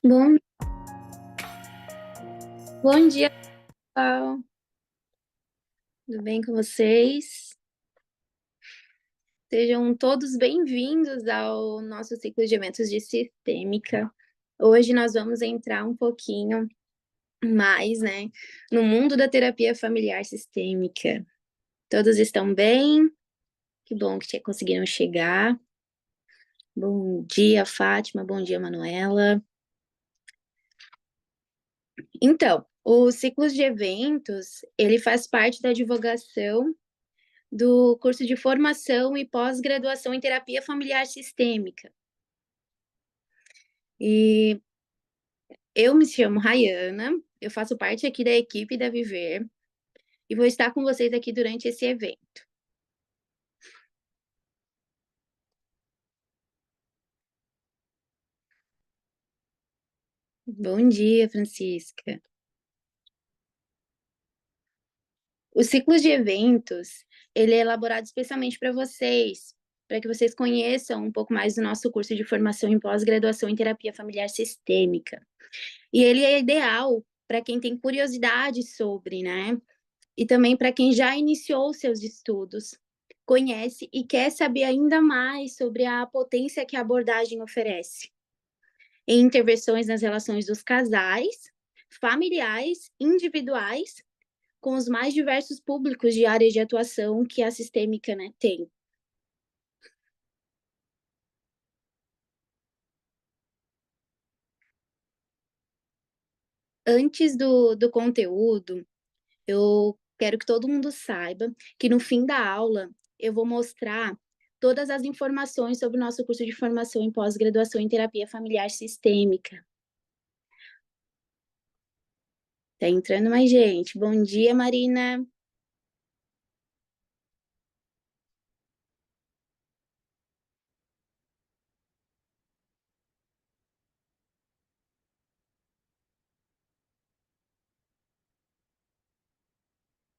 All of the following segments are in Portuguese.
Bom, bom dia, pessoal. Tudo bem com vocês? Sejam todos bem-vindos ao nosso ciclo de eventos de sistêmica. Hoje nós vamos entrar um pouquinho mais, né, no mundo da terapia familiar sistêmica. Todos estão bem? Que bom que conseguiram chegar. Bom dia, Fátima. Bom dia, Manuela. Então, o ciclo de eventos, ele faz parte da divulgação do curso de formação e pós-graduação em terapia familiar sistêmica. E eu me chamo Rayana, eu faço parte aqui da equipe da Viver e vou estar com vocês aqui durante esse evento. Bom dia, Francisca. O ciclo de eventos, ele é elaborado especialmente para que vocês conheçam um pouco mais do nosso curso de formação em pós-graduação em terapia familiar sistêmica. E ele é ideal para quem tem curiosidade sobre, né? E também para quem já iniciou seus estudos, conhece e quer saber ainda mais sobre a potência que a abordagem oferece em intervenções nas relações dos casais, familiares, individuais, com os mais diversos públicos de áreas de atuação que a sistêmica, né, tem. Antes do conteúdo, eu quero que todo mundo saiba que no fim da aula eu vou mostrar todas as informações sobre o nosso curso de formação em pós-graduação em terapia familiar sistêmica. Tá entrando mais gente. Bom dia, Marina.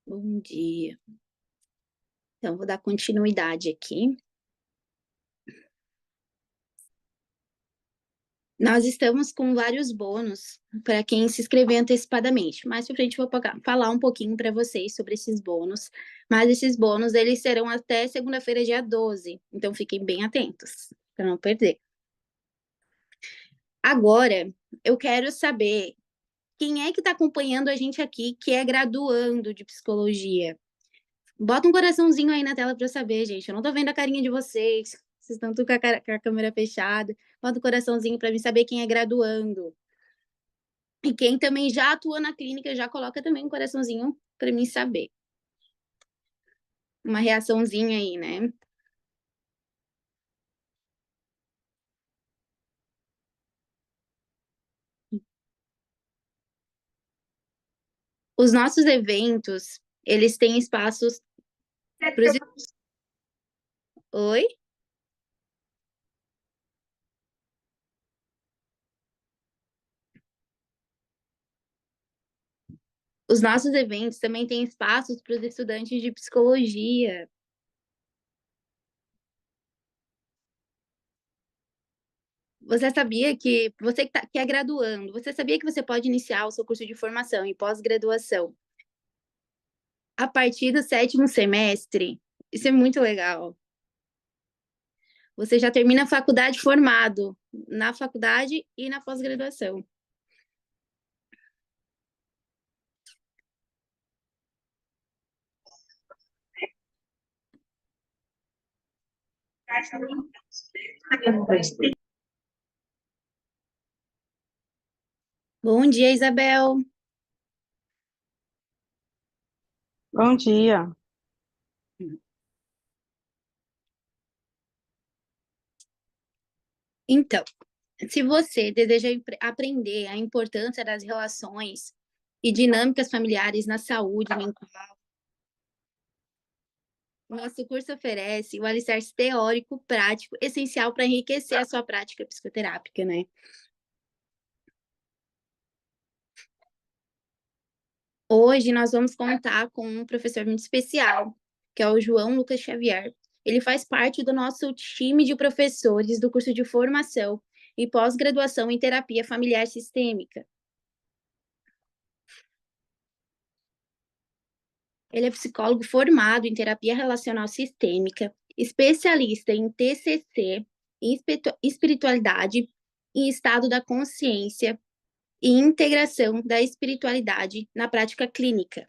Bom dia. Então, vou dar continuidade aqui. Nós estamos com vários bônus para quem se inscrever antecipadamente. Mais para frente eu vou falar um pouquinho para vocês sobre esses bônus. Mas esses bônus, eles serão até segunda-feira, dia 12. Então, fiquem bem atentos, para não perder. Agora, eu quero saber quem é que está acompanhando a gente aqui que é graduando de psicologia. Bota um coraçãozinho aí na tela para eu saber, gente. Eu não tô vendo a carinha de vocês. Vocês estão tudo com a câmera fechada. Bota um coraçãozinho para mim saber quem é graduando. E quem também já atua na clínica, já coloca também um coraçãozinho para mim saber. Uma reaçãozinha aí, né? Os nossos eventos, eles têm espaços pros... Oi? Os nossos eventos também têm espaços para os estudantes de psicologia. Você sabia que você que é graduando, você sabia que você pode iniciar o seu curso de formação e pós-graduação a partir do sétimo semestre? Isso é muito legal. Você já termina a faculdade formado na faculdade e na pós-graduação. Bom dia, Isabel. Bom dia. Então, se você deseja aprender a importância das relações e dinâmicas familiares na saúde mental, o nosso curso oferece o alicerce teórico prático essencial para enriquecer a sua prática psicoterápica, né? Hoje nós vamos contar com um professor muito especial, que é o João Lucas Xavier, Ele faz parte do nosso time de professores do curso de formação e pós-graduação em terapia familiar sistêmica. Ele é psicólogo formado em terapia relacional sistêmica, especialista em TCC, em espiritualidade, em estado da consciência e integração da espiritualidade na prática clínica.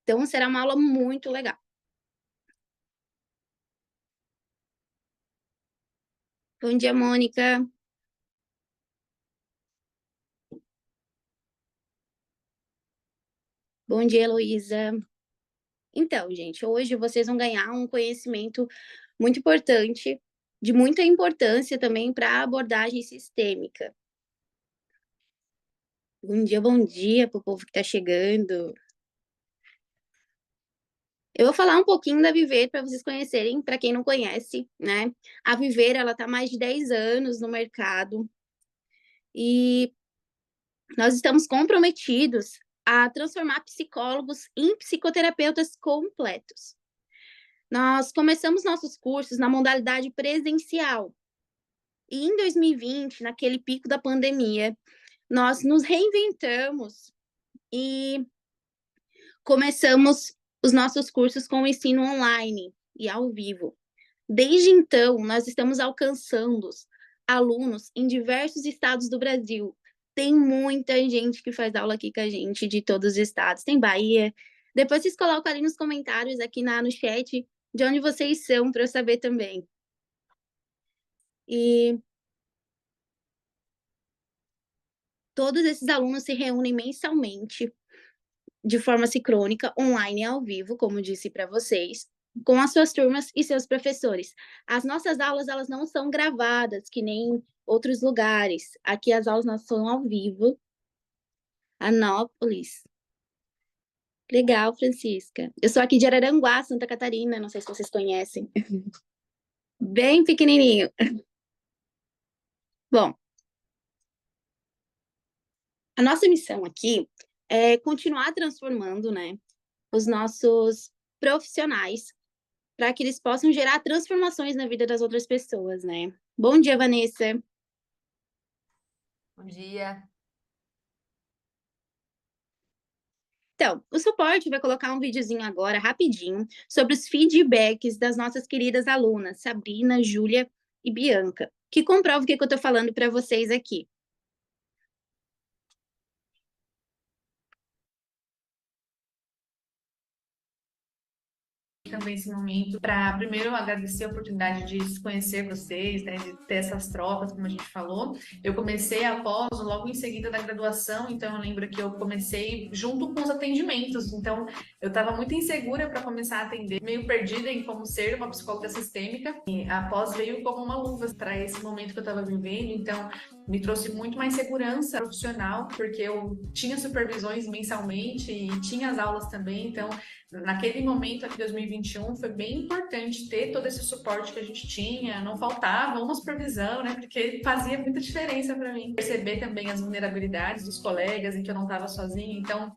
Então, será uma aula muito legal. Bom dia, Mônica. Bom dia, Heloísa. Então, gente, hoje vocês vão ganhar um conhecimento muito importante, de muita importância também para a abordagem sistêmica. Bom dia para o povo que está chegando. Eu vou falar um pouquinho da Viver para vocês conhecerem, para quem não conhece, né? A Viver, ela está há mais de 10 anos no mercado e nós estamos comprometidos a transformar psicólogos em psicoterapeutas completos. Nós começamos nossos cursos na modalidade presencial. E em 2020, naquele pico da pandemia, nós nos reinventamos e começamos os nossos cursos com o ensino online e ao vivo. Desde então, nós estamos alcançando alunos em diversos estados do Brasil. Tem muita gente que faz aula aqui com a gente, de todos os estados. Tem Bahia. Depois vocês colocam ali nos comentários, aqui no chat, de onde vocês são, para eu saber também. E todos esses alunos se reúnem mensalmente, de forma sincrônica, online e ao vivo, como disse para vocês, com as suas turmas e seus professores. As nossas aulas, elas não são gravadas, que nem outros lugares. Aqui as aulas nós são ao vivo. Anópolis. Legal, Francisca. Eu sou aqui de Araranguá, Santa Catarina, não sei se vocês conhecem. Bem pequenininho. Bom, a nossa missão aqui é continuar transformando, né, os nossos profissionais para que eles possam gerar transformações na vida das outras pessoas, né? Bom dia, Vanessa. Bom dia. Então, o suporte vai colocar um videozinho agora, rapidinho, sobre os feedbacks das nossas queridas alunas, Sabrina, Júlia e Bianca, que comprova o que eu estou falando para vocês aqui. Também esse momento para primeiro agradecer a oportunidade de conhecer vocês, né, de ter essas trocas, como a gente falou. Eu comecei após, logo em seguida da graduação, então eu lembro que eu comecei junto com os atendimentos, então eu estava muito insegura para começar a atender, meio perdida em como ser uma psicóloga sistêmica, e após veio como uma luva para esse momento que eu estava vivendo, então me trouxe muito mais segurança profissional, porque eu tinha supervisões mensalmente e tinha as aulas também, então naquele momento aqui, 2021, foi bem importante ter todo esse suporte que a gente tinha, não faltava uma supervisão, né, porque fazia muita diferença para mim. Perceber também as vulnerabilidades dos colegas, em que eu não estava sozinha, então,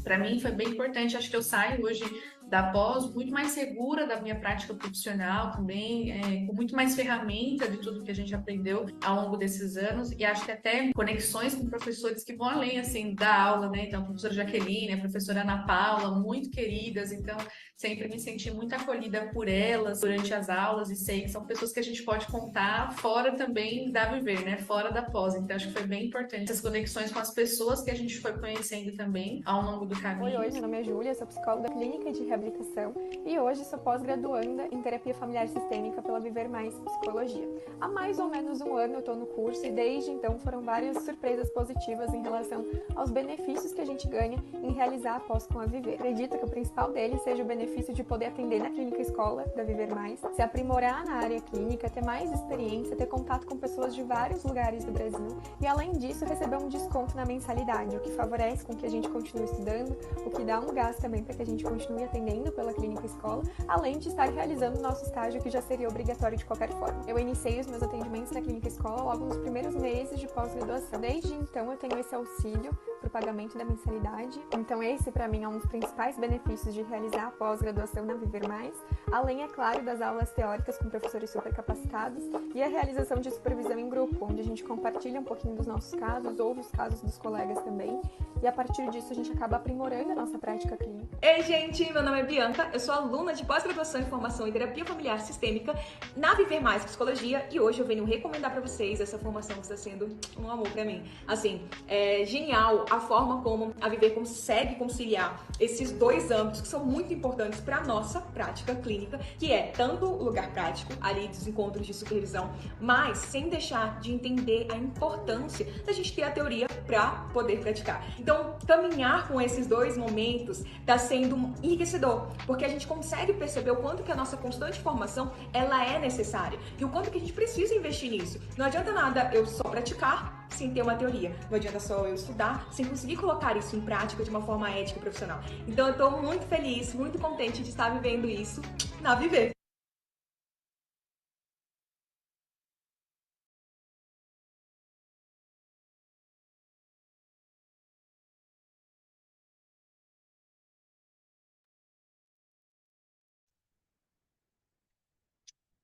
para mim foi bem importante, acho que eu saio hoje da pós muito mais segura da minha prática profissional também, com muito mais ferramenta de tudo que a gente aprendeu ao longo desses anos e acho que até conexões com professores que vão além, assim, da aula, né? Então, a professora Jaqueline, a professora Ana Paula, muito queridas, então sempre me senti muito acolhida por elas durante as aulas e sei que são pessoas que a gente pode contar fora também da Viver, né? Fora da pós, então acho que foi bem importante essas conexões com as pessoas que a gente foi conhecendo também ao longo do caminho. Oi, meu nome é Júlia, sou psicóloga clínica de reabilitação e hoje sou pós-graduanda em terapia familiar sistêmica pela Viver Mais Psicologia. Há mais ou menos um ano eu estou no curso e desde então foram várias surpresas positivas em relação aos benefícios que a gente ganha em realizar a pós com a Viver. Acredito que o principal deles seja o benefício de poder atender na clínica escola da Viver Mais, se aprimorar na área clínica, ter mais experiência, ter contato com pessoas de vários lugares do Brasil e além disso receber um desconto na mensalidade, o que favorece com que a gente continue estudando, o que dá um gás também para que a gente continue atendendo pela clínica escola, além de estar realizando o nosso estágio que já seria obrigatório de qualquer forma. Eu iniciei os meus atendimentos na clínica escola logo nos primeiros meses de pós-graduação. Desde então eu tenho esse auxílio para o pagamento da mensalidade. Então esse, para mim, é um dos principais benefícios de realizar a pós-graduação na Viver Mais, além, é claro, das aulas teóricas com professores super capacitados e a realização de supervisão em grupo, onde a gente compartilha um pouquinho dos nossos casos, ouve os casos dos colegas também, e a partir disso a gente acaba aprimorando a nossa prática clínica. Ei, gente, meu nome é Bianca, eu sou aluna de pós-graduação em formação em terapia familiar sistêmica na Viver Mais Psicologia e hoje eu venho recomendar para vocês essa formação que está sendo um amor para mim. Assim, é genial a forma como a Viver consegue conciliar esses dois âmbitos que são muito importantes para a nossa prática clínica, que é tanto o lugar prático, ali dos encontros de supervisão, mas sem deixar de entender a importância da gente ter a teoria para poder praticar. Então, caminhar com esses dois momentos está sendo enriquecedor, porque a gente consegue perceber o quanto que a nossa constante formação ela é necessária e o quanto que a gente precisa investir nisso. Não adianta nada eu só praticar sem ter uma teoria. Não adianta só eu estudar sem conseguir colocar isso em prática de uma forma ética e profissional. Então, eu estou muito feliz, muito contente de estar vivendo isso na Viver.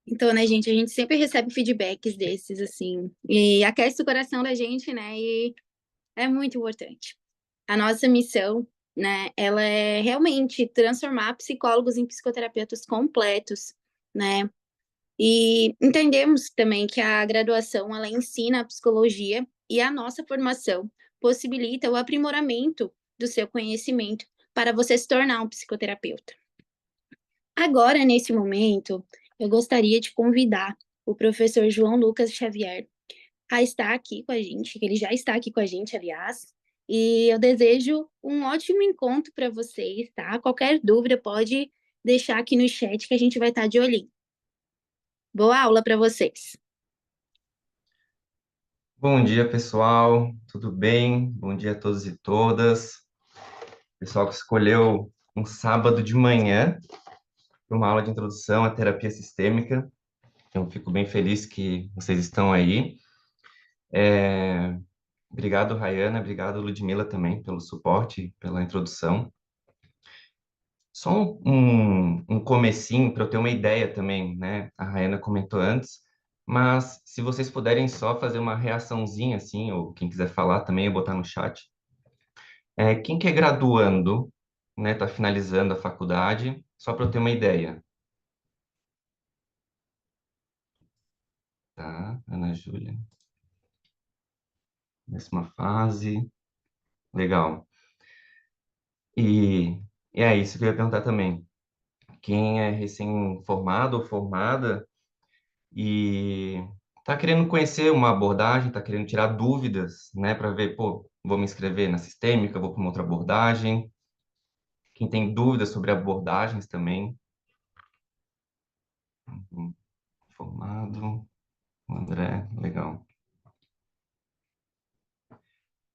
Então, né, gente, a gente sempre recebe feedbacks desses, assim, e aquece o coração da gente, né, e é muito importante. A nossa missão, né, ela é realmente transformar psicólogos em psicoterapeutas completos, né, e entendemos também que a graduação, ela ensina a psicologia e a nossa formação possibilita o aprimoramento do seu conhecimento para você se tornar um psicoterapeuta. Agora, nesse momento, eu gostaria de convidar o professor João Lucas Xavier a estar aqui com a gente, que ele já está aqui com a gente, aliás, e eu desejo um ótimo encontro para vocês, tá? Qualquer dúvida pode deixar aqui no chat que a gente vai estar de olhinho. Boa aula para vocês. Bom dia, pessoal. Tudo bem? Bom dia a todos e todas. Pessoal que escolheu um sábado de manhã para uma aula de introdução à terapia sistêmica. Eu fico bem feliz que vocês estão aí. Obrigado, Rayana. Obrigado, Ludmila, também, pelo suporte, pela introdução. Só um comecinho para eu ter uma ideia também, né? A Rayana comentou antes, mas se vocês puderem só fazer uma reaçãozinha, assim, ou quem quiser falar também, eu botar no chat. Quem que é graduando, né? Está finalizando a faculdade, só para eu ter uma ideia. Tá, Ana Júlia. Décima fase. Legal. E é isso que eu ia perguntar também. Quem é recém-formado ou formada e está querendo conhecer uma abordagem, está querendo tirar dúvidas, né? Para ver, pô, vou me inscrever na sistêmica, vou para uma outra abordagem. Quem tem dúvidas sobre abordagens também. Formado. André, legal.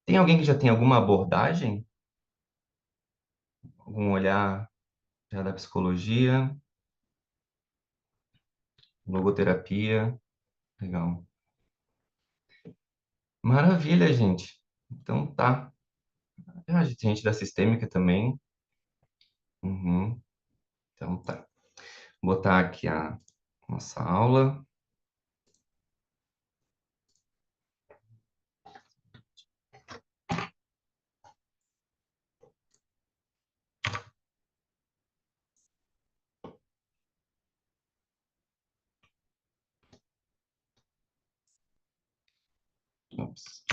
Tem alguém que já tem alguma abordagem? Algum olhar já da psicologia? Logoterapia? Legal. Maravilha, gente. Então tá. Ah, tem gente da sistêmica também. Uhum. Então tá. Vou botar aqui a nossa aula. Ops.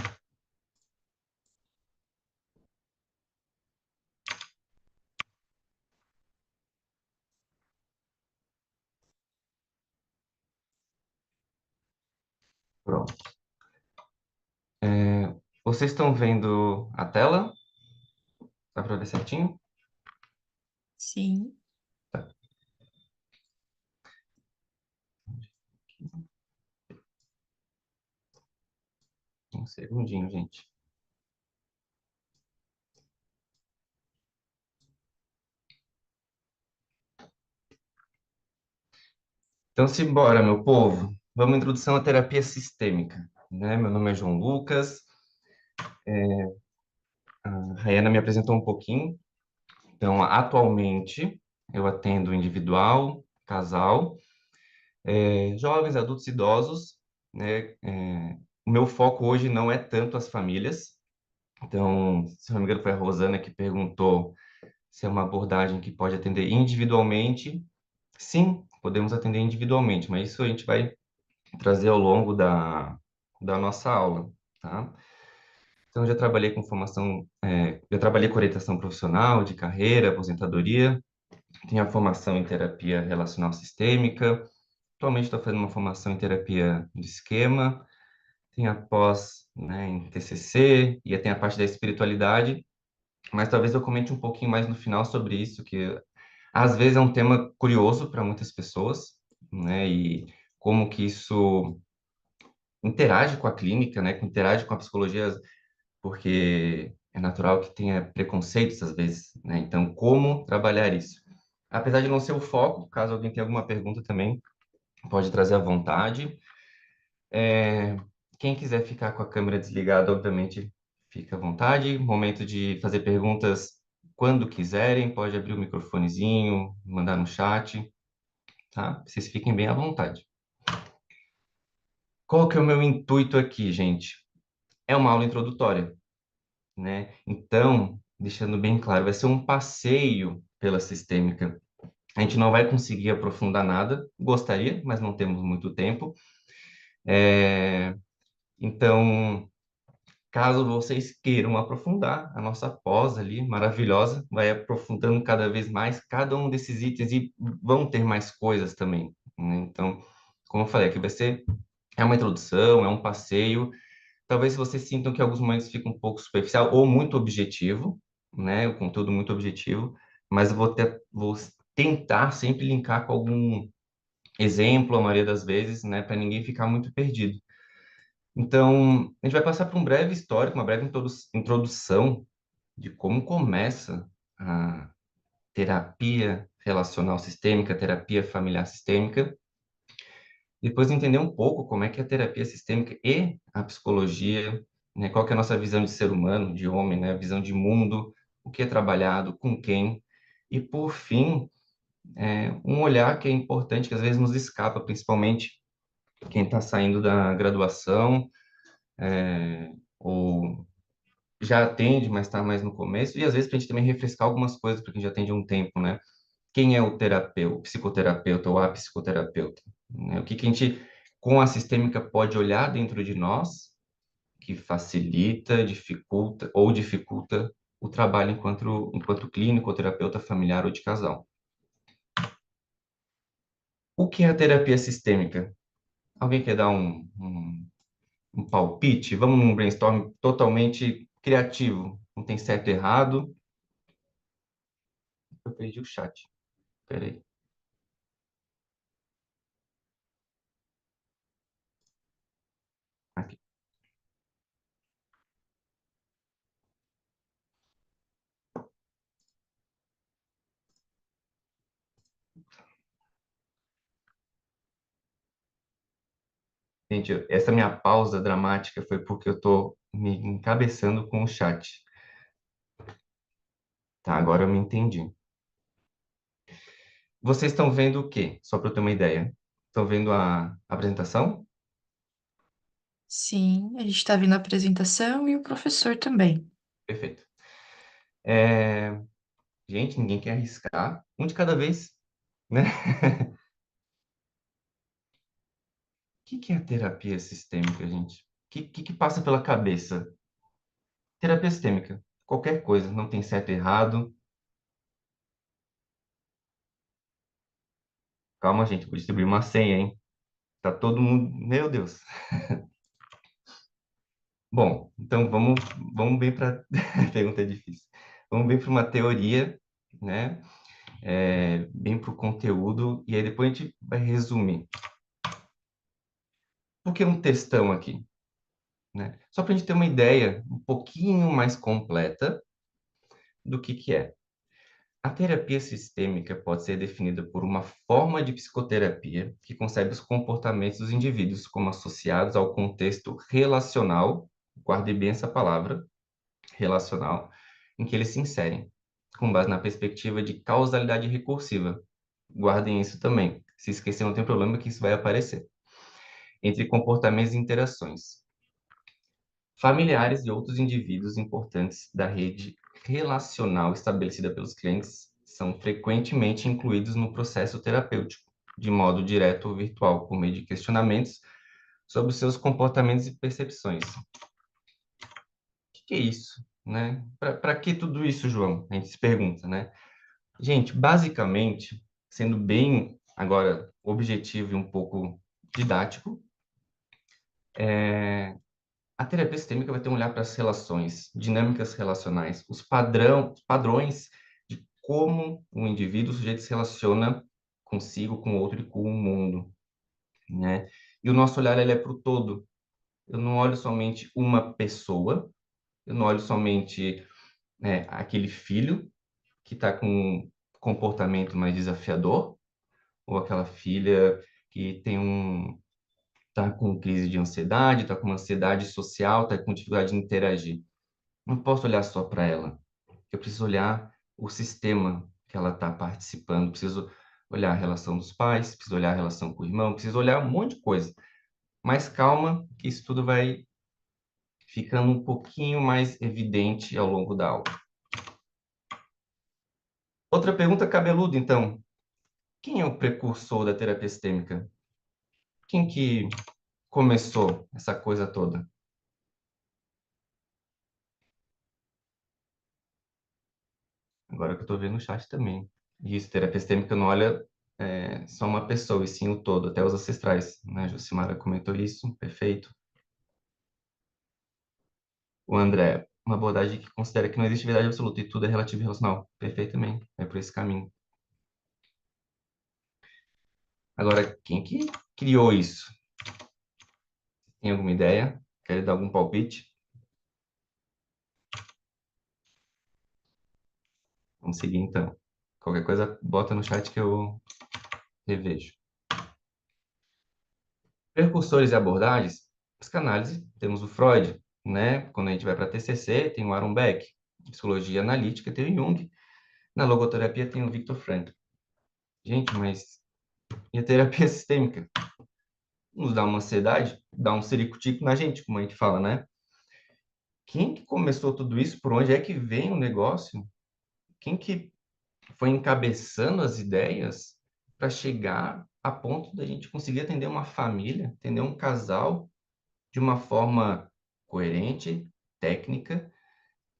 Pronto. Vocês estão vendo a tela? Dá para ver certinho? Sim. Um segundinho, gente. Então, simbora, meu povo. Vamos à introdução à terapia sistêmica, né? Meu nome é João Lucas. A Rayana me apresentou um pouquinho. Então, atualmente, eu atendo individual, casal, jovens, adultos, idosos, né? O meu foco hoje não é tanto as famílias. Então, se não me engano, foi a Rosana que perguntou se é uma abordagem que pode atender individualmente. Sim, podemos atender individualmente, mas isso a gente vai trazer ao longo da nossa aula, tá? Então, já trabalhei com formação, já trabalhei com orientação profissional, de carreira, aposentadoria, tenho a formação em terapia relacional sistêmica, atualmente estou fazendo uma formação em terapia de esquema, tenho a pós, né, em TCC, e tem a parte da espiritualidade, mas talvez eu comente um pouquinho mais no final sobre isso, que às vezes é um tema curioso para muitas pessoas, né, e como que isso interage com a clínica, né, que interage com a psicologia, porque é natural que tenha preconceitos às vezes, né? Então, como trabalhar isso? Apesar de não ser o foco, caso alguém tenha alguma pergunta também, pode trazer à vontade. Quem quiser ficar com a câmera desligada, obviamente, fica à vontade. Momento de fazer perguntas quando quiserem, pode abrir o microfonezinho, mandar no chat, tá? Vocês fiquem bem à vontade. Qual que é o meu intuito aqui, gente? É uma aula introdutória, né? Então, deixando bem claro, vai ser um passeio pela sistêmica. A gente não vai conseguir aprofundar nada, gostaria, mas não temos muito tempo. Então, caso vocês queiram aprofundar, a nossa pós ali, maravilhosa, vai aprofundando cada vez mais cada um desses itens e vão ter mais coisas também, né? Então, como eu falei, aqui vai ser é uma introdução, é um passeio. Talvez vocês sintam que em alguns momentos fica um pouco superficial ou muito objetivo, né? O conteúdo muito objetivo, mas eu vou tentar sempre linkar com algum exemplo, a maioria das vezes, né? Para ninguém ficar muito perdido. Então, a gente vai passar por um breve histórico, uma breve introdução de como começa a terapia relacional sistêmica, terapia familiar sistêmica, depois entender um pouco como é que é a terapia sistêmica e a psicologia, né? Qual que é a nossa visão de ser humano, de homem, né? A visão de mundo, o que é trabalhado, com quem. E, por fim, um olhar que é importante, que às vezes nos escapa, principalmente quem está saindo da graduação, ou já atende, mas está mais no começo, e às vezes para a gente também refrescar algumas coisas para quem já atende há um tempo, né? Quem é o terapeuta, o psicoterapeuta ou a psicoterapeuta, né? O que que a gente, com a sistêmica, pode olhar dentro de nós que facilita, dificulta ou dificulta o trabalho enquanto clínico, ou terapeuta familiar ou de casal. O que é a terapia sistêmica? Alguém quer dar um palpite? Vamos num brainstorm totalmente criativo. Não tem certo e errado. Eu perdi o chat. Peraí. Aqui. Gente, essa minha pausa dramática foi porque eu estou me encabeçando com o chat. Tá, agora eu me entendi. Vocês estão vendo o quê? Só para eu ter uma ideia. Estão vendo a apresentação? Sim, a gente está vendo a apresentação e o professor também. Perfeito. É, Gente, ninguém quer arriscar. Um de cada vez, né? O que que é a terapia sistêmica, gente? O que passa pela cabeça? Terapia sistêmica. Qualquer coisa, não tem certo e errado. Calma, gente, vou distribuir uma senha, hein? Tá todo mundo. Meu Deus. Bom, então vamos bem para. Pergunta difícil. Vamos bem para uma teoria, né? Bem para o conteúdo, e aí depois a gente vai resumir. Por que um textão aqui? Né? Só para a gente ter uma ideia um pouquinho mais completa do que é. A terapia sistêmica pode ser definida por uma forma de psicoterapia que concebe os comportamentos dos indivíduos como associados ao contexto relacional, guarde bem essa palavra, relacional, em que eles se inserem, com base na perspectiva de causalidade recursiva. Guardem isso também. Se esquecer, não tem problema que isso vai aparecer. Entre comportamentos e interações. Familiares e outros indivíduos importantes da rede relacional estabelecida pelos clientes são frequentemente incluídos no processo terapêutico, de modo direto ou virtual, por meio de questionamentos sobre seus comportamentos e percepções. O que é isso, né? Para que tudo isso, João? A gente se pergunta, né? Gente, basicamente, sendo bem agora objetivo e um pouco didático, a terapia sistêmica vai ter um olhar para as relações, dinâmicas relacionais, os padrões de como o indivíduo, o sujeito se relaciona consigo, com o outro e com o mundo, né? E o nosso olhar ele é para o todo. Eu não olho somente uma pessoa, eu não olho somente aquele filho que está com um comportamento mais desafiador, ou aquela filha que está com crise de ansiedade, está com uma ansiedade social, está com dificuldade de interagir. Não posso olhar só para ela. Eu preciso olhar o sistema que ela está participando, preciso olhar a relação dos pais, preciso olhar a relação com o irmão, preciso olhar um monte de coisa. Mas calma, que isso tudo vai ficando um pouquinho mais evidente ao longo da aula. Outra pergunta cabeluda, então. Quem é o precursor da terapia sistêmica? Quem que começou essa coisa toda? Agora que eu estou vendo no chat também. Isso, terapia sistêmica não olha só uma pessoa, e sim o todo, até os ancestrais, né? Josimara comentou isso, perfeito. O André, uma abordagem que considera que não existe verdade absoluta e tudo é relativo e relacional. Perfeito também, é por esse caminho. Agora, quem que criou isso? Tem alguma ideia? Quer dar algum palpite? Vamos seguir então. Qualquer coisa, bota no chat que eu revejo. Precursores e abordagens, psicanálise, temos o Freud, né? Quando a gente vai para TCC, tem o Aaron Beck. Psicologia analítica, tem o Jung. Na logoterapia, tem o Viktor Frankl. Gente, mas e a terapia sistêmica? Nos dá uma ansiedade, dá um ciricutico na gente, como a gente fala, né? Quem que começou tudo isso? Por onde é que vem o negócio? Quem que foi encabeçando as ideias para chegar a ponto da gente conseguir atender uma família, atender um casal de uma forma coerente, técnica.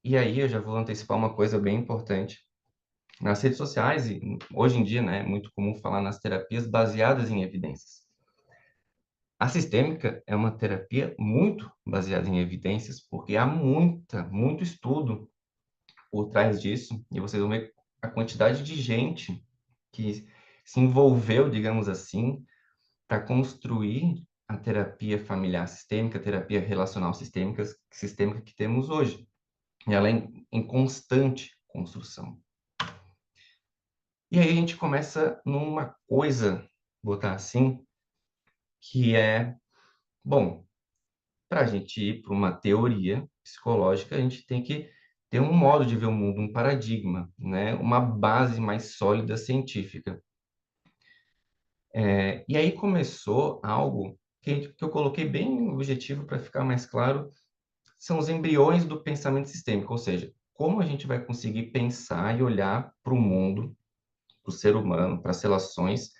E aí eu já vou antecipar uma coisa bem importante. Nas redes sociais, e hoje em dia, né, é muito comum falar nas terapias baseadas em evidências. A sistêmica é uma terapia muito baseada em evidências, porque há muito estudo por trás disso, e vocês vão ver a quantidade de gente que se envolveu, digamos assim, para construir a terapia familiar sistêmica, a terapia relacional sistêmica que temos hoje. E ela é em constante construção. E aí a gente começa numa coisa, botar assim, que é, bom, para a gente ir para uma teoria psicológica, a gente tem que ter um modo de ver o mundo, um paradigma, né? Uma base mais sólida científica. E aí começou algo que eu coloquei bem objetivo para ficar mais claro, são os embriões do pensamento sistêmico, ou seja, como a gente vai conseguir pensar e olhar para o mundo, para o ser humano, para as relações,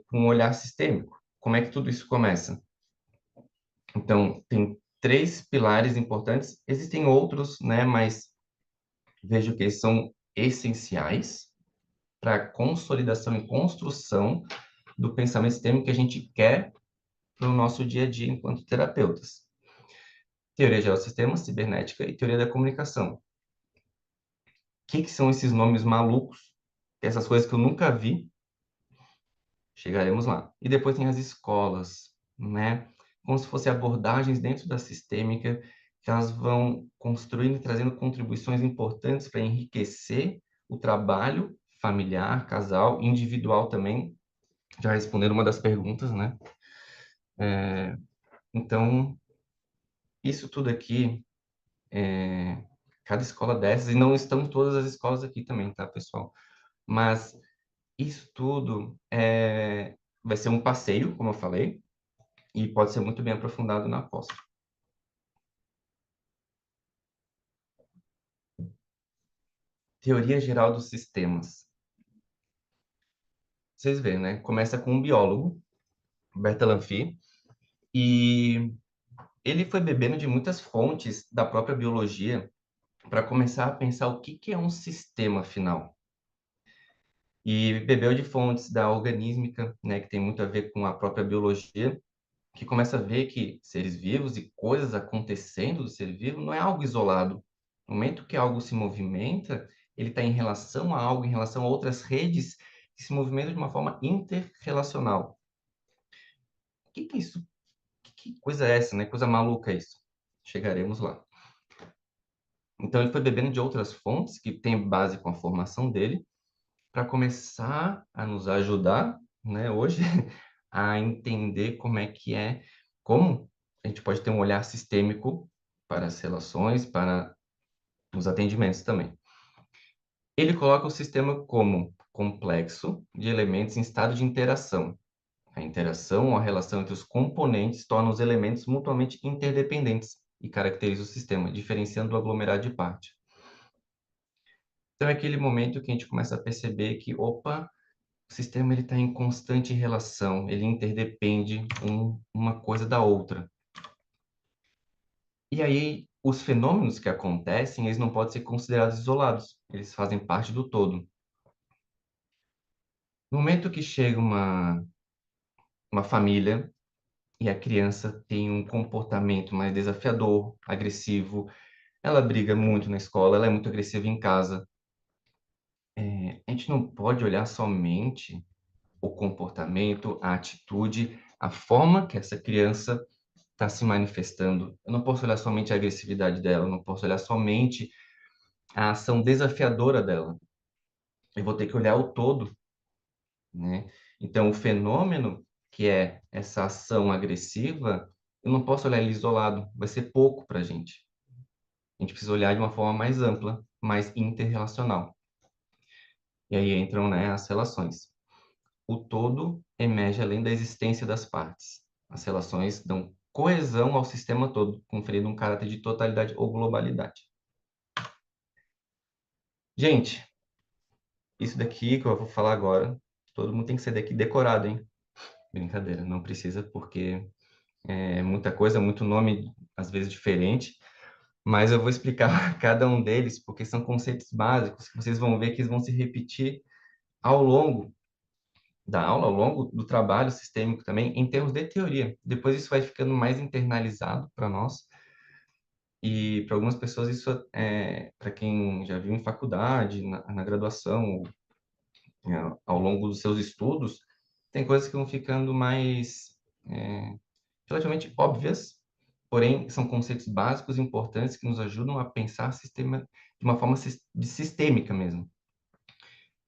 com um olhar sistêmico. Como é que tudo isso começa? Então, tem três pilares importantes, existem outros, né, mas vejo que eles são essenciais para a consolidação e construção do pensamento sistêmico que a gente quer para o nosso dia a dia enquanto terapeutas. Teoria geral do sistema, cibernética e teoria da comunicação. O que são esses nomes malucos? Essas coisas que eu nunca vi. Chegaremos lá. E depois tem as escolas, né? Como se fossem abordagens dentro da sistêmica, que elas vão construindo e trazendo contribuições importantes para enriquecer o trabalho familiar, casal, individual também. Já respondendo uma das perguntas, né? Então, isso tudo aqui cada escola dessas, e não estão todas as escolas aqui também, tá, pessoal? Mas isso tudo vai ser um passeio, como eu falei, e pode ser muito bem aprofundado na pós. Teoria geral dos sistemas. Vocês veem, né? Começa com um biólogo, Bertalanffy, e ele foi bebendo de muitas fontes da própria biologia para começar a pensar o que é um sistema final. E bebeu de fontes da organísmica, né, que tem muito a ver com a própria biologia, que começa a ver que seres vivos e coisas acontecendo do ser vivo não é algo isolado. No momento que algo se movimenta, ele está em relação a algo, em relação a outras redes que se movimentam de uma forma interrelacional. O que é isso? Que coisa é essa, né? Coisa maluca é isso. Chegaremos lá. Então, ele foi bebendo de outras fontes que têm base com a formação dele, para começar a nos ajudar, né, hoje, a entender como a gente pode ter um olhar sistêmico para as relações, para os atendimentos também. Ele coloca o sistema como complexo de elementos em estado de interação. A interação ou a relação entre os componentes torna os elementos mutuamente interdependentes e caracteriza o sistema, diferenciando o aglomerado de parte. Então, é aquele momento que a gente começa a perceber que, opa, o sistema está em constante relação, ele interdepende uma coisa da outra. E aí, os fenômenos que acontecem, eles não podem ser considerados isolados, eles fazem parte do todo. No momento que chega uma família e a criança tem um comportamento mais desafiador, agressivo, ela briga muito na escola, ela é muito agressiva em casa, a gente não pode olhar somente o comportamento, a atitude, a forma que essa criança está se manifestando. Eu não posso olhar somente a agressividade dela, eu não posso olhar somente a ação desafiadora dela. Eu vou ter que olhar o todo, né? Então, o fenômeno que é essa ação agressiva, eu não posso olhar ele isolado, vai ser pouco para a gente. A gente precisa olhar de uma forma mais ampla, mais interrelacional. E aí entram, né, as relações. O todo emerge além da existência das partes. As relações dão coesão ao sistema todo, conferindo um caráter de totalidade ou globalidade. Gente, isso daqui que eu vou falar agora, todo mundo tem que ser daqui decorado, hein? Brincadeira, não precisa, porque é muita coisa, muito nome, às vezes diferente, mas eu vou explicar cada um deles, porque são conceitos básicos que vocês vão ver que eles vão se repetir ao longo da aula, ao longo do trabalho sistêmico também, em termos de teoria. Depois isso vai ficando mais internalizado para nós, e para algumas pessoas isso para quem já viu em faculdade, na graduação, ao longo dos seus estudos, tem coisas que vão ficando mais relativamente óbvias, porém são conceitos básicos e importantes que nos ajudam a pensar sistema de uma forma sistêmica mesmo.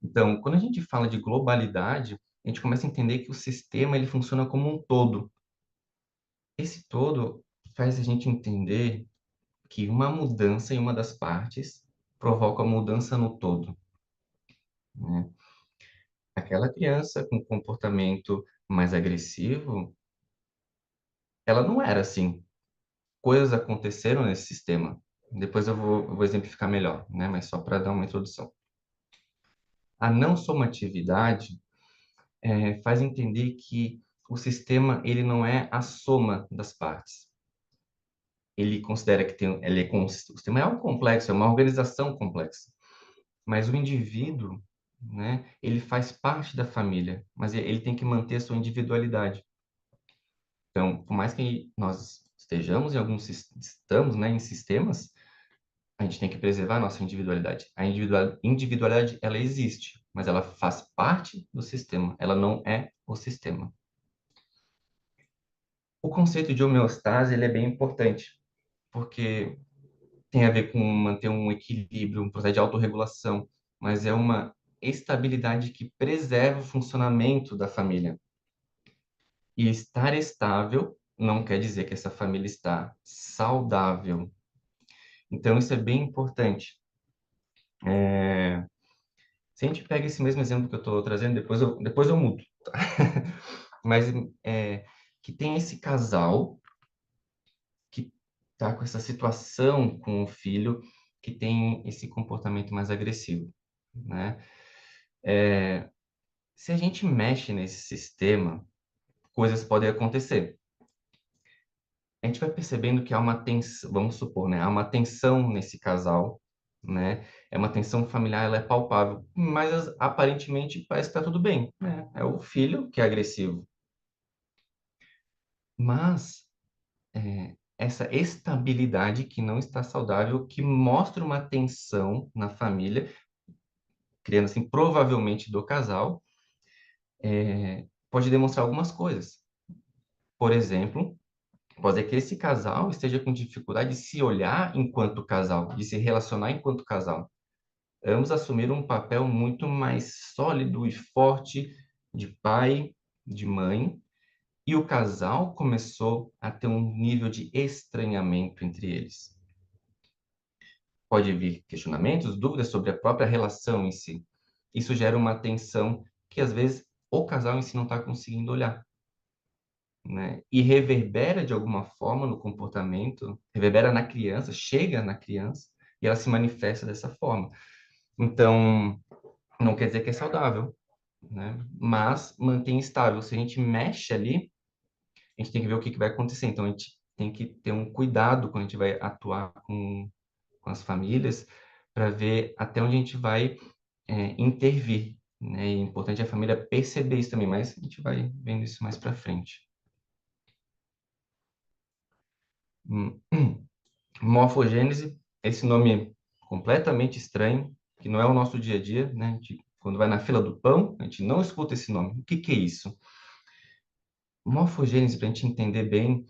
Então, quando a gente fala de globalidade, a gente começa a entender que o sistema ele funciona como um todo. Esse todo faz a gente entender que uma mudança em uma das partes provoca mudança no todo, né? Aquela criança com comportamento mais agressivo, ela não era assim. Coisas aconteceram nesse sistema. Depois eu vou exemplificar melhor, né? Mas só para dar uma introdução. A não somatividade faz entender que o sistema ele não é a soma das partes. Ele considera que o sistema é algo complexo, é uma organização complexa. Mas o indivíduo, né? Ele faz parte da família, mas ele tem que manter a sua individualidade. Então, por mais que nós estejamos estamos, né, em sistemas, a gente tem que preservar a nossa individualidade. A individualidade, ela existe, mas ela faz parte do sistema. Ela não é o sistema. O conceito de homeostase, ele é bem importante, porque tem a ver com manter um equilíbrio, um processo de autorregulação, mas é uma estabilidade que preserva o funcionamento da família. E estar estável não quer dizer que essa família está saudável. Então, isso é bem importante. Se a gente pega esse mesmo exemplo que eu estou trazendo, depois eu mudo, tá? Mas que tem esse casal que está com essa situação com o filho que tem esse comportamento mais agressivo, né? Se a gente mexe nesse sistema, coisas podem acontecer. A gente vai percebendo que há uma tensão, vamos supor, né? Há uma tensão nesse casal, né? É uma tensão familiar, ela é palpável, mas aparentemente parece que está tudo bem, né? É o filho que é agressivo. Mas essa estabilidade que não está saudável, que mostra uma tensão na família, criando assim, provavelmente do casal, pode demonstrar algumas coisas. Por exemplo, pode ser que esse casal esteja com dificuldade de se olhar enquanto casal, de se relacionar enquanto casal. Ambos assumiram um papel muito mais sólido e forte de pai, de mãe, e o casal começou a ter um nível de estranhamento entre eles. Pode vir questionamentos, dúvidas sobre a própria relação em si. Isso gera uma tensão que, às vezes, o casal em si não está conseguindo olhar, né? E reverbera de alguma forma no comportamento, reverbera na criança, chega na criança, e ela se manifesta dessa forma. Então, não quer dizer que é saudável, né? Mas mantém estável. Se a gente mexe ali, a gente tem que ver o que vai acontecer. Então, a gente tem que ter um cuidado quando a gente vai atuar com as famílias, para ver até onde a gente vai intervir, né? E é importante a família perceber isso também, mas a gente vai vendo isso mais para frente. Morfogênese, esse nome completamente estranho, que não é o nosso dia a dia, né? A gente, quando vai na fila do pão, a gente não escuta esse nome. O que que é isso? Morfogênese, para a gente entender bem,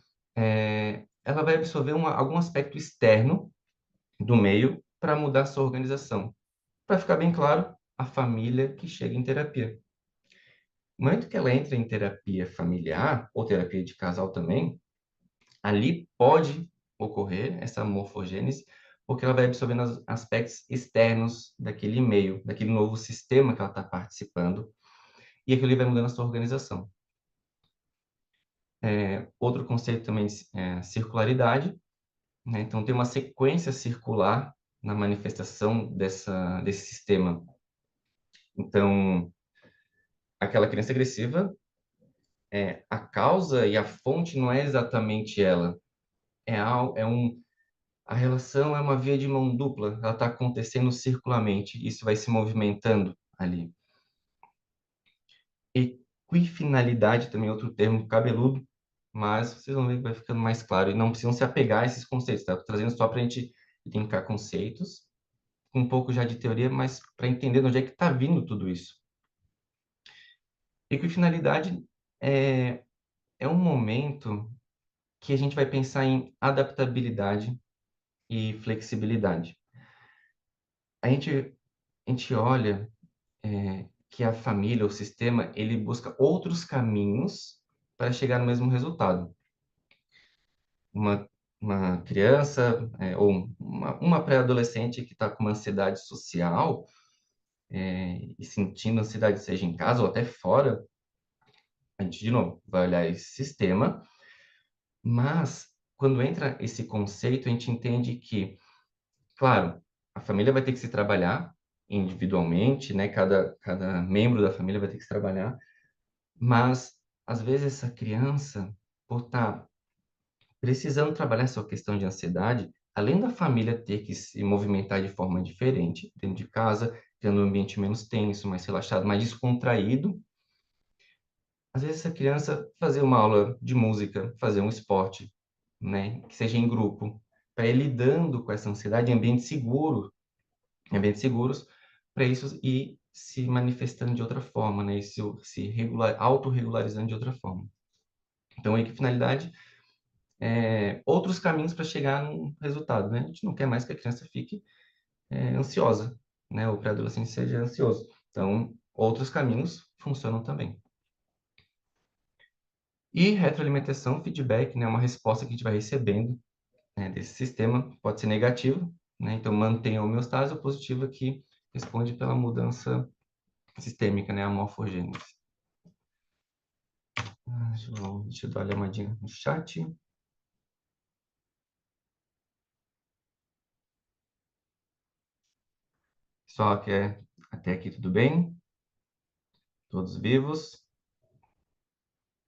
ela vai absorver algum aspecto externo do meio para mudar sua organização. Para ficar bem claro, a família que chega em terapia. No momento que ela entra em terapia familiar, ou terapia de casal também, ali pode ocorrer essa morfogênese, porque ela vai absorvendo os aspectos externos daquele meio, daquele novo sistema que ela está participando, e aquilo ali vai mudando a sua organização. Outro conceito também é circularidade, né? Então, tem uma sequência circular na manifestação desse sistema. Então, aquela criança agressiva, a causa e a fonte não é exatamente ela. A relação é uma via de mão dupla, ela está acontecendo circularmente, isso vai se movimentando ali. Equifinalidade também é outro termo cabeludo, mas vocês vão ver que vai ficando mais claro, e não precisam se apegar a esses conceitos, tá? Estou trazendo só para a gente linkar conceitos, com um pouco já de teoria, mas para entender de onde é que está vindo tudo isso. Equifinalidade é um momento que a gente vai pensar em adaptabilidade e flexibilidade. A gente olha que a família, o sistema, ele busca outros caminhos para chegar no mesmo resultado. Uma criança ou uma pré-adolescente que está com uma ansiedade social e sentindo ansiedade, seja em casa ou até fora, a gente, de novo, vai olhar esse sistema, mas quando entra esse conceito, a gente entende que, claro, a família vai ter que se trabalhar individualmente, né? Cada membro da família vai ter que se trabalhar, mas às vezes essa criança, por estar precisando trabalhar essa questão de ansiedade, além da família ter que se movimentar de forma diferente dentro de casa, tendo um ambiente menos tenso, mais relaxado, mais descontraído, às vezes essa criança fazer uma aula de música, fazer um esporte, né, que seja em grupo, para ir lidando com essa ansiedade em ambientes seguros, para isso ir se manifestando de outra forma, né, isso se autorregularizando de outra forma. Então, aí que finalidade outros caminhos para chegar num resultado, né? A gente não quer mais que a criança fique ansiosa, né? O pré-adolescente seja ansioso. Então, outros caminhos funcionam também. E retroalimentação, feedback, né? Uma resposta que a gente vai recebendo né, desse sistema pode ser negativo, né? Então, mantém a homeostase, o positivo aqui responde pela mudança sistêmica, né, a morfogênese. Deixa eu dar uma olhadinha no chat. Pessoal, até aqui tudo bem? Todos vivos?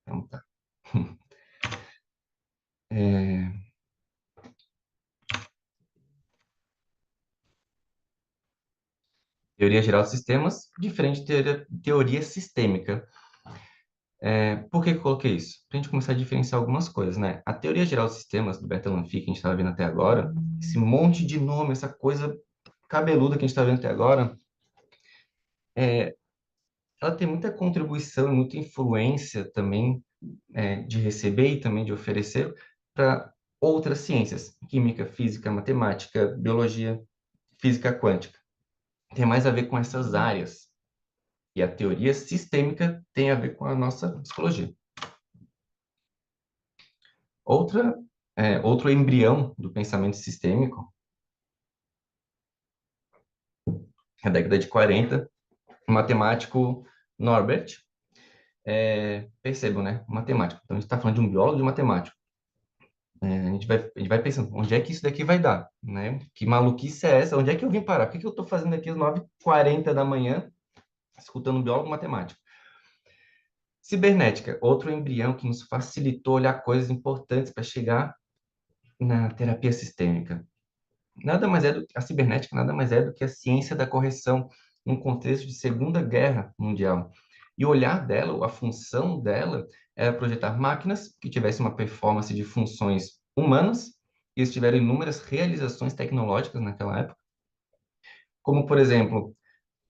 Então tá. Teoria geral dos sistemas, diferente de teoria sistêmica. Por que eu coloquei isso? Para a gente começar a diferenciar algumas coisas, né? A teoria geral dos sistemas, do Bertalanffy, que a gente estava vendo até agora, esse monte de nome, essa coisa cabeluda que a gente está vendo até agora, ela tem muita contribuição e muita influência também de receber e também de oferecer para outras ciências, química, física, matemática, biologia, física quântica. Tem mais a ver com essas áreas. E a teoria sistêmica tem a ver com a nossa psicologia. Outro embrião do pensamento sistêmico, na década de 40, o matemático Norbert, percebam, né? Matemático. Então, a gente está falando de um biólogo e de um matemático. A gente vai pensando, onde é que isso daqui vai dar, né? Que maluquice é essa? Onde é que eu vim parar? Por que eu estou fazendo aqui às 9h40 da manhã, escutando um biólogo e matemático? Cibernética, outro embrião que nos facilitou olhar coisas importantes para chegar na terapia sistêmica. A cibernética nada mais é do que a ciência da correção num contexto de Segunda Guerra Mundial. E o olhar dela, a função dela, era projetar máquinas que tivessem uma performance de funções humanas, e eles tiveram inúmeras realizações tecnológicas naquela época, como, por exemplo,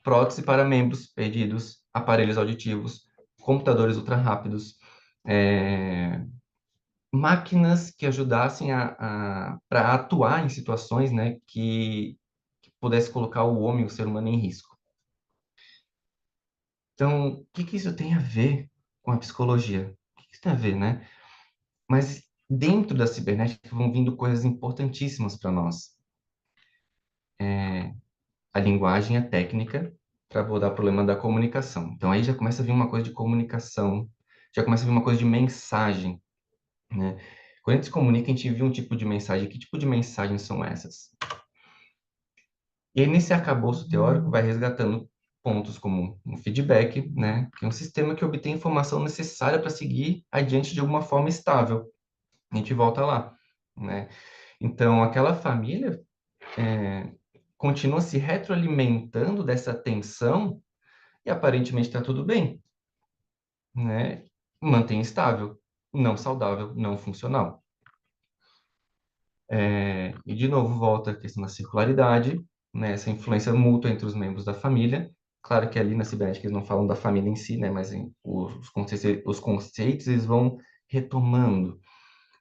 prótese para membros perdidos, aparelhos auditivos, computadores ultra rápidos, máquinas que ajudassem para atuar em situações, né, que pudesse colocar o homem, o ser humano, em risco. Então, o que isso tem a ver com a psicologia? O que isso tem a ver, né? Mas dentro da cibernética vão vindo coisas importantíssimas para nós. A linguagem e a técnica para abordar o problema da comunicação. Então, aí já começa a vir uma coisa de comunicação, já começa a vir uma coisa de mensagem, né? Quando a gente se comunica, a gente envia um tipo de mensagem. Que tipo de mensagens são essas? E aí, nesse arcabouço teórico, vai resgatando pontos como um feedback, né? Que é um sistema que obtém informação necessária para seguir adiante de alguma forma estável. A gente volta lá, né? Então, aquela família continua se retroalimentando dessa tensão e aparentemente está tudo bem, né? Mantém estável, não saudável, não funcional. E, de novo, volta a questão da circularidade, né? Essa influência mútua entre os membros da família. Claro que ali na cibernética eles não falam da família em si, né? Mas os conceitos eles vão retomando.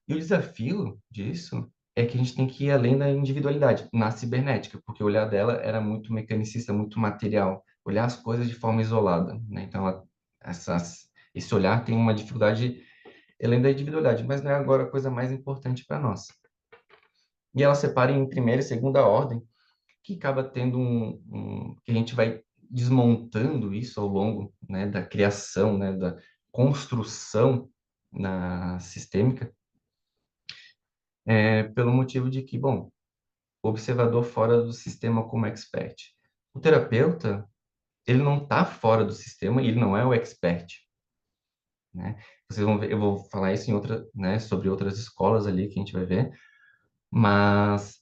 E o desafio disso é que a gente tem que ir além da individualidade na cibernética, porque o olhar dela era muito mecanicista, muito material, olhar as coisas de forma isolada, né? Então, esse olhar tem uma dificuldade além da individualidade, mas não é agora a coisa mais importante para nós. E ela separa em primeira e segunda ordem, que acaba tendo que a gente vai desmontando isso ao longo, né, da criação, né, da construção na sistêmica, pelo motivo de que, bom, o observador fora do sistema como expert. O terapeuta, ele não está fora do sistema e ele não é o expert, né? Vocês vão ver, eu vou falar isso né, sobre outras escolas ali que a gente vai ver, mas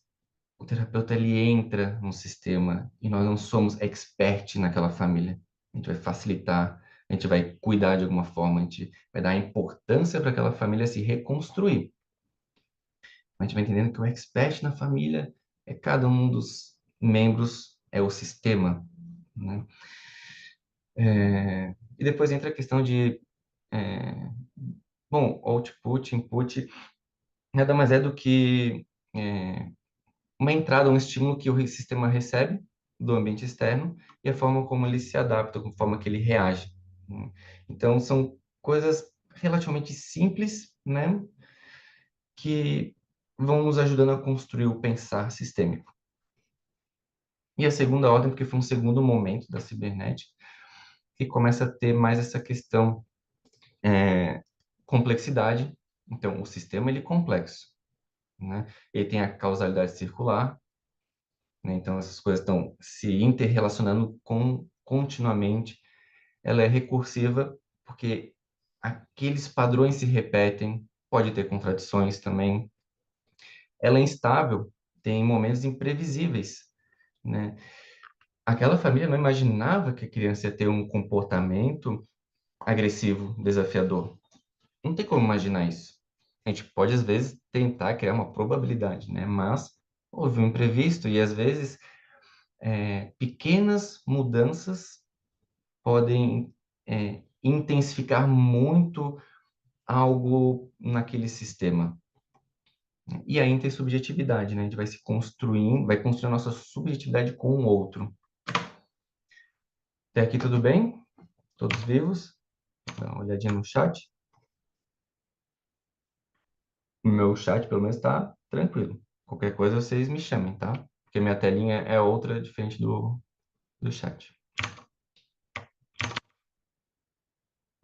o terapeuta ele entra no sistema e nós não somos expert naquela família. A gente vai facilitar, a gente vai cuidar de alguma forma, a gente vai dar importância para aquela família se reconstruir. A gente vai entendendo que o expert na família é cada um dos membros, é o sistema, né? E depois entra a questão de, bom, output, input, nada mais é do que uma entrada, um estímulo que o sistema recebe do ambiente externo e a forma como ele se adapta, a forma que ele reage, né? Então, são coisas relativamente simples, né? Que vão nos ajudando a construir o pensar sistêmico. E a segunda ordem, porque foi um segundo momento da cibernética, que começa a ter mais essa questão complexidade. Então, o sistema ele é complexo, né? Ele tem a causalidade circular, né? Então, essas coisas estão se interrelacionando continuamente. Ela é recursiva, porque aqueles padrões se repetem, pode ter contradições também. Ela é instável, tem momentos imprevisíveis, né? Aquela família não imaginava que a criança ia ter um comportamento agressivo, desafiador. Não tem como imaginar isso. A gente pode, às vezes, tentar criar uma probabilidade, né? Mas houve um imprevisto e, às vezes, pequenas mudanças podem intensificar muito algo naquele sistema. E aí tem subjetividade, né? A gente vai se construindo, vai construir a nossa subjetividade com o outro. Até aqui tudo bem? Todos vivos? Dá uma olhadinha no chat. O meu chat, pelo menos, está tranquilo. Qualquer coisa vocês me chamem, tá? Porque minha telinha é outra, diferente do chat.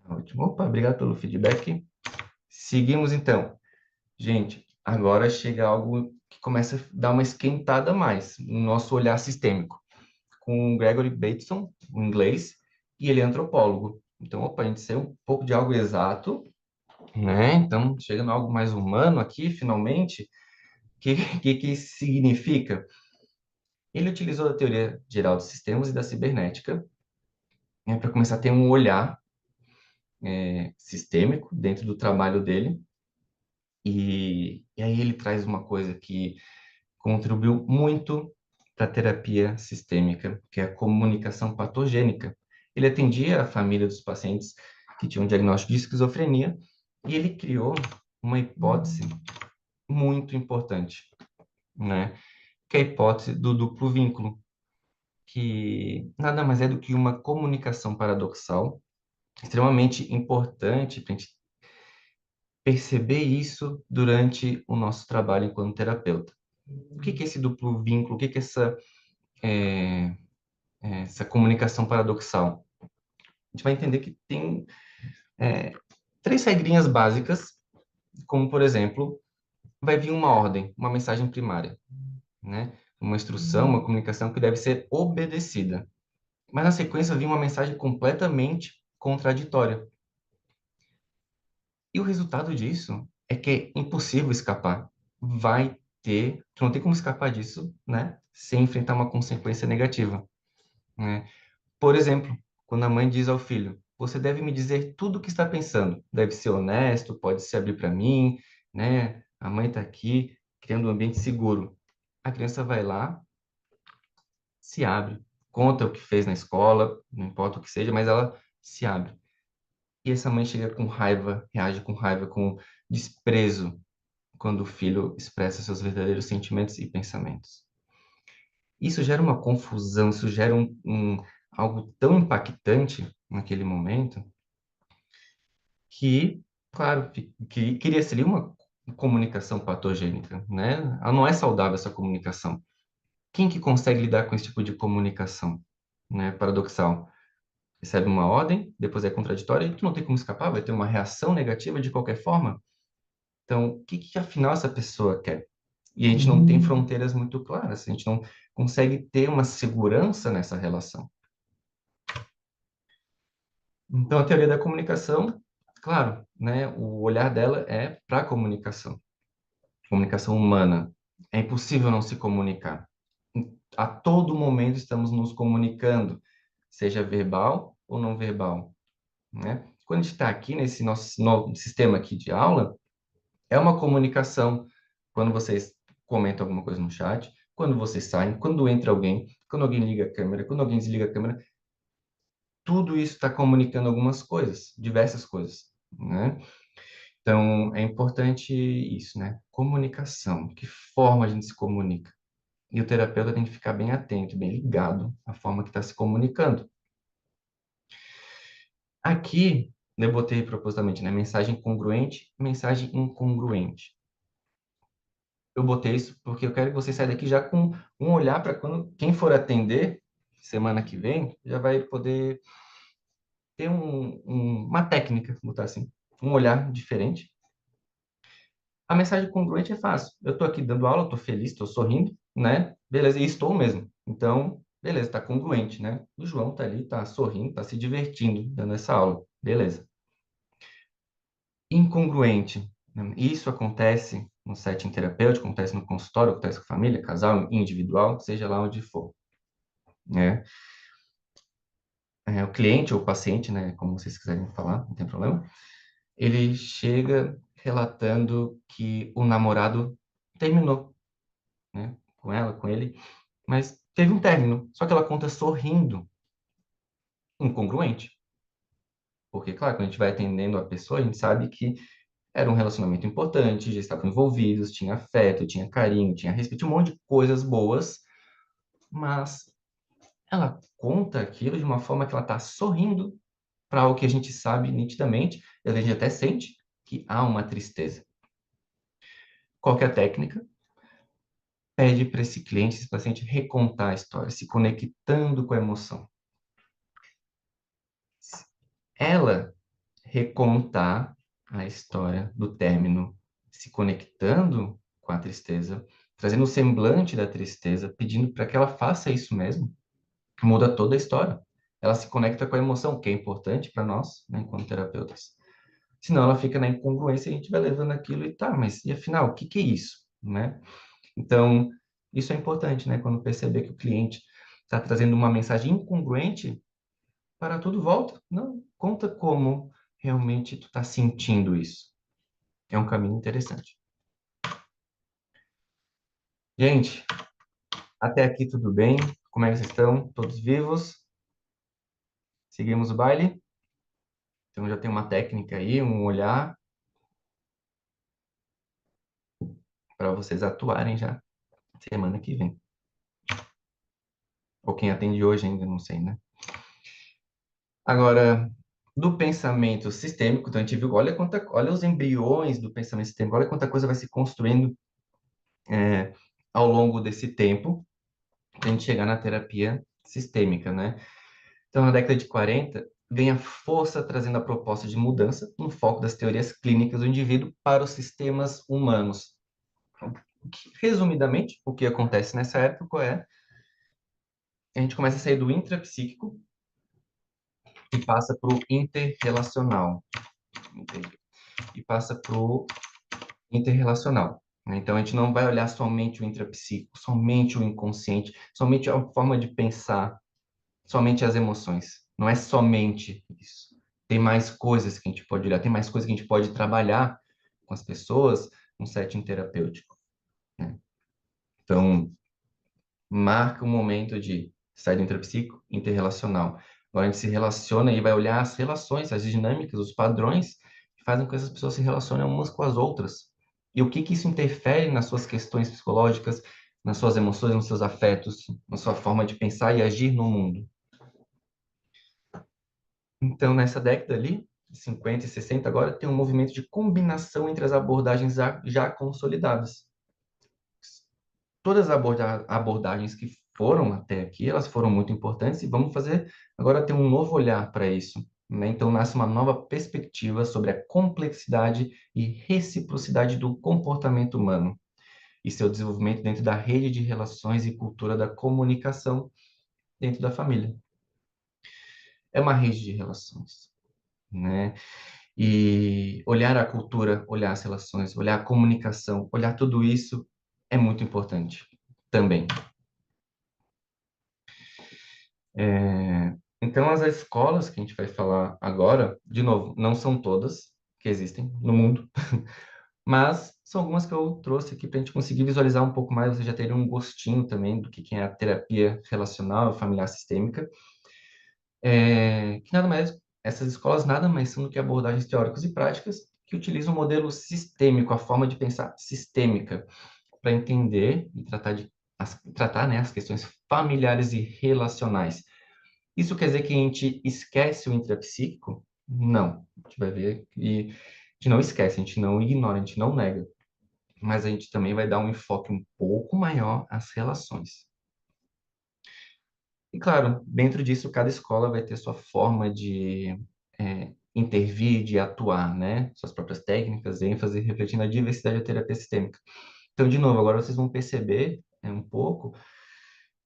Ótimo. Opa, obrigado pelo feedback. Seguimos, então. Gente, agora chega algo que começa a dar uma esquentada a mais no nosso olhar sistêmico. Com o Gregory Bateson, o inglês, e ele é antropólogo. Então, opa, a gente saiu um pouco de algo exato, né? Então, chegando a algo mais humano aqui, finalmente. O que isso significa? Ele utilizou a teoria geral dos sistemas e da cibernética, né, para começar a ter um olhar sistêmico dentro do trabalho dele. E aí ele traz uma coisa que contribuiu muito para a terapia sistêmica, que é a comunicação patogênica. Ele atendia a família dos pacientes que tinham um diagnóstico de esquizofrenia e ele criou uma hipótese muito importante, né? Que é a hipótese do duplo vínculo, que nada mais é do que uma comunicação paradoxal extremamente importante para a gente perceber isso durante o nosso trabalho enquanto terapeuta. O que é esse duplo vínculo? O que é essa comunicação paradoxal? A gente vai entender que tem três regrinhas básicas, como, por exemplo, vai vir uma ordem, uma mensagem primária, né? Uma instrução, uma comunicação que deve ser obedecida. Mas na sequência vem uma mensagem completamente contraditória. E o resultado disso é que é impossível escapar. Vai ter, tu não tem como escapar disso, né? Sem enfrentar uma consequência negativa, né? Por exemplo, quando a mãe diz ao filho: "Você deve me dizer tudo o que está pensando. Deve ser honesto, pode se abrir para mim, né? A mãe está aqui criando um ambiente seguro." A criança vai lá, se abre, conta o que fez na escola, não importa o que seja, mas ela se abre. E essa mãe chega com raiva, reage com raiva, com desprezo, quando o filho expressa seus verdadeiros sentimentos e pensamentos. Isso gera uma confusão, isso gera algo tão impactante naquele momento que, claro, que seria uma comunicação patogênica, né? Ela não é saudável essa comunicação. Quem que consegue lidar com esse tipo de comunicação, né? Paradoxal. Recebe uma ordem, depois é contraditória e tu não tem como escapar, vai ter uma reação negativa de qualquer forma. Então, o que que afinal essa pessoa quer? E a gente não tem fronteiras muito claras, a gente não consegue ter uma segurança nessa relação. Então, a teoria da comunicação, claro, né, o olhar dela é para a comunicação humana. É impossível não se comunicar. A todo momento estamos nos comunicando, seja verbal ou não verbal, né? Quando a gente está aqui nesse nosso novo sistema aqui de aula, é uma comunicação. Quando vocês comentam alguma coisa no chat, quando vocês saem, quando entra alguém, quando alguém liga a câmera, quando alguém desliga a câmera, tudo isso está comunicando algumas coisas, diversas coisas, né? Então, é importante isso, né? Comunicação. De que forma a gente se comunica? E o terapeuta tem que ficar bem atento, bem ligado à forma que está se comunicando. Aqui, eu botei propositalmente, né? Mensagem congruente, mensagem incongruente. eu botei isso porque eu quero que você saia daqui já com um olhar para quando quem for atender semana que vem já vai poder ter uma técnica, vou botar assim, um olhar diferente. A mensagem congruente é fácil. Eu estou aqui dando aula, estou feliz, estou sorrindo, né? Beleza, e estou mesmo. Então, beleza, está congruente, né? O João está ali, está sorrindo, está se divertindo dando essa aula. Beleza. Incongruente, né? Isso acontece no setting terapêutico, acontece no consultório, acontece com família, casal, individual, seja lá onde for, né? O cliente ou o paciente, né, como vocês quiserem falar, não tem problema, ele chega relatando que o namorado terminou, né, com ela, com ele, mas teve um término, só que ela conta sorrindo, incongruente. Porque, claro, quando a gente vai atendendo a pessoa, a gente sabe que era um relacionamento importante, já estavam envolvidos, tinha afeto, tinha carinho, tinha respeito, um monte de coisas boas, mas ela conta aquilo de uma forma que ela está sorrindo para algo que a gente sabe nitidamente, e a gente até sente que há uma tristeza. Qual que é a técnica? Pede para esse cliente, esse paciente, recontar a história, se conectando com a emoção. Ela recontar a história do término, se conectando com a tristeza, trazendo o semblante da tristeza, pedindo para que ela faça isso mesmo, muda toda a história. Ela se conecta com a emoção, que é importante para nós, né, enquanto terapeutas. Senão ela fica na incongruência e a gente vai levando aquilo e tá, mas e afinal, o que que é isso, né? Então, isso é importante, né? Quando perceber que o cliente está trazendo uma mensagem incongruente, para tudo volta. Não, conta como realmente tu está sentindo isso. É um caminho interessante. Gente, até aqui tudo bem? Como é que vocês estão? Todos vivos? Seguimos o baile? Então já tem uma técnica aí, um olhar para vocês atuarem já semana que vem. Ou quem atende hoje ainda, não sei, né? Agora, do pensamento sistêmico, então a gente viu, olha os embriões do pensamento sistêmico, olha quanta coisa vai se construindo ao longo desse tempo, para a gente chegar na terapia sistêmica, né? Então, na década de 40, ganha força trazendo a proposta de mudança no foco das teorias clínicas do indivíduo para os sistemas humanos. Resumidamente, o que acontece nessa época é a gente começa a sair do intrapsíquico e passa para o interrelacional. E passa para o interrelacional. Né? Então, a gente não vai olhar somente o intrapsíquico, somente o inconsciente, somente a forma de pensar, somente as emoções. Não é somente isso. Tem mais coisas que a gente pode olhar, tem mais coisas que a gente pode trabalhar com as pessoas no setting terapêutico. Né? Então, marca um momento de sair do intrapsíquico, interrelacional. Agora a gente se relaciona e vai olhar as relações, as dinâmicas, os padrões que fazem com que essas pessoas se relacionem umas com as outras. E o que que isso interfere nas suas questões psicológicas, nas suas emoções, nos seus afetos, na sua forma de pensar e agir no mundo. Então, nessa década ali, 50 e 60, agora tem um movimento de combinação entre as abordagens já consolidadas. Todas as abordagens que foram até aqui, elas foram muito importantes e vamos fazer agora ter um novo olhar para isso. Né? Então, nasce uma nova perspectiva sobre a complexidade e reciprocidade do comportamento humano e seu desenvolvimento dentro da rede de relações e cultura da comunicação dentro da família. É uma rede de relações, né? E olhar a cultura, olhar as relações, olhar a comunicação, olhar tudo isso é muito importante também. Então, as escolas que a gente vai falar agora, de novo, não são todas que existem no mundo, mas são algumas que eu trouxe aqui para a gente conseguir visualizar um pouco mais, você já teria um gostinho também do que é a terapia relacional familiar sistêmica, que nada mais, essas escolas nada mais são do que abordagens teóricas e práticas que utilizam o modelo sistêmico, a forma de pensar sistêmica, para entender e tratar, né, as questões familiares e relacionais. Isso quer dizer que a gente esquece o intrapsíquico? Não. A gente vai ver que a gente não esquece, a gente não ignora, a gente não nega. mas a gente também vai dar um enfoque um pouco maior às relações. E claro, dentro disso, cada escola vai ter sua forma de intervir, de atuar, né? Suas próprias técnicas, ênfase, refletindo a diversidade da terapia sistêmica. Então, de novo, agora vocês vão perceber um pouco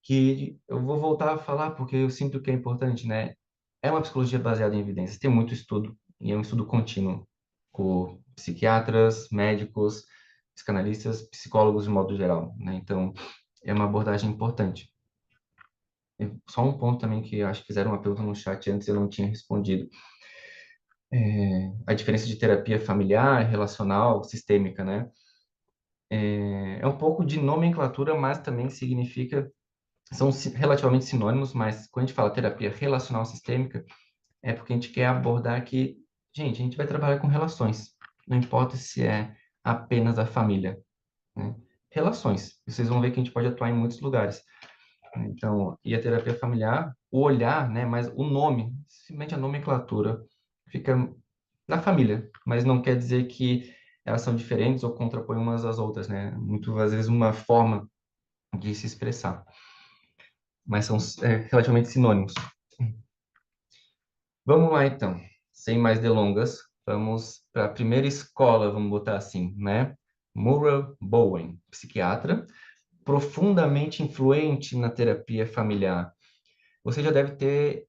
que eu vou voltar a falar porque eu sinto que é importante, né? É uma psicologia baseada em evidências, tem muito estudo, e é um estudo contínuo por psiquiatras, médicos, psicanalistas, psicólogos de modo geral, né? Então, é uma abordagem importante. E só um ponto também que eu acho que fizeram uma pergunta no chat antes e eu não tinha respondido. A diferença de terapia familiar, relacional, sistêmica, né? É um pouco de nomenclatura, mas também significa, são relativamente sinônimos, mas quando a gente fala terapia relacional sistêmica, é porque a gente quer abordar que, gente, a gente vai trabalhar com relações, não importa se é apenas a família, né? Relações. E vocês vão ver que a gente pode atuar em muitos lugares. Então, e a terapia familiar, o olhar, né, mas o nome, simplesmente a nomenclatura, fica na família, mas não quer dizer que elas são diferentes ou contrapõem umas às outras, né? Muitas vezes uma forma de se expressar, mas são relativamente sinônimos. Vamos lá, então, sem mais delongas, vamos para a primeira escola, vamos botar assim, né? Murray Bowen, psiquiatra, profundamente influente na terapia familiar. Você já deve ter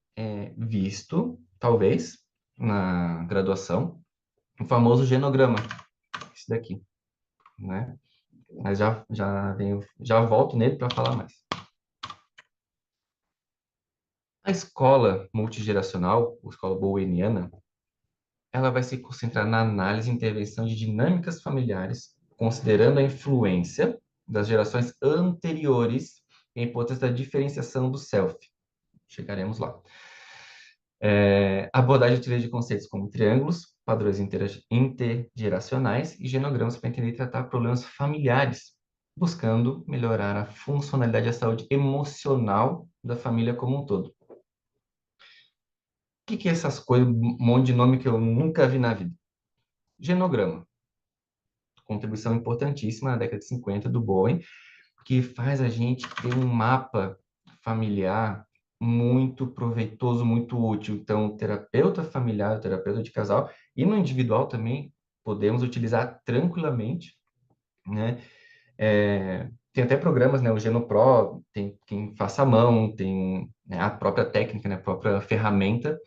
visto, talvez, na graduação, o famoso genograma, esse daqui, né? Mas já volto nele para falar mais. A escola multigeracional, a escola boweniana, ela vai se concentrar na análise e intervenção de dinâmicas familiares, considerando a influência das gerações anteriores e a importância da diferenciação do self. Chegaremos lá. A abordagem utiliza de conceitos como triângulos, padrões intergeracionais e genogramas para entender e tratar problemas familiares, buscando melhorar a funcionalidade e a saúde emocional da família como um todo. O que é essas coisas, um monte de nome que eu nunca vi na vida? Genograma. Contribuição importantíssima na década de 50 do Bowen, que faz a gente ter um mapa familiar muito proveitoso, muito útil. Então, o terapeuta familiar, o terapeuta de casal e no individual também podemos utilizar tranquilamente, né? Tem até programas, né? O GenoPro, tem quem faça à mão, tem, né, a própria técnica, né? A própria ferramenta.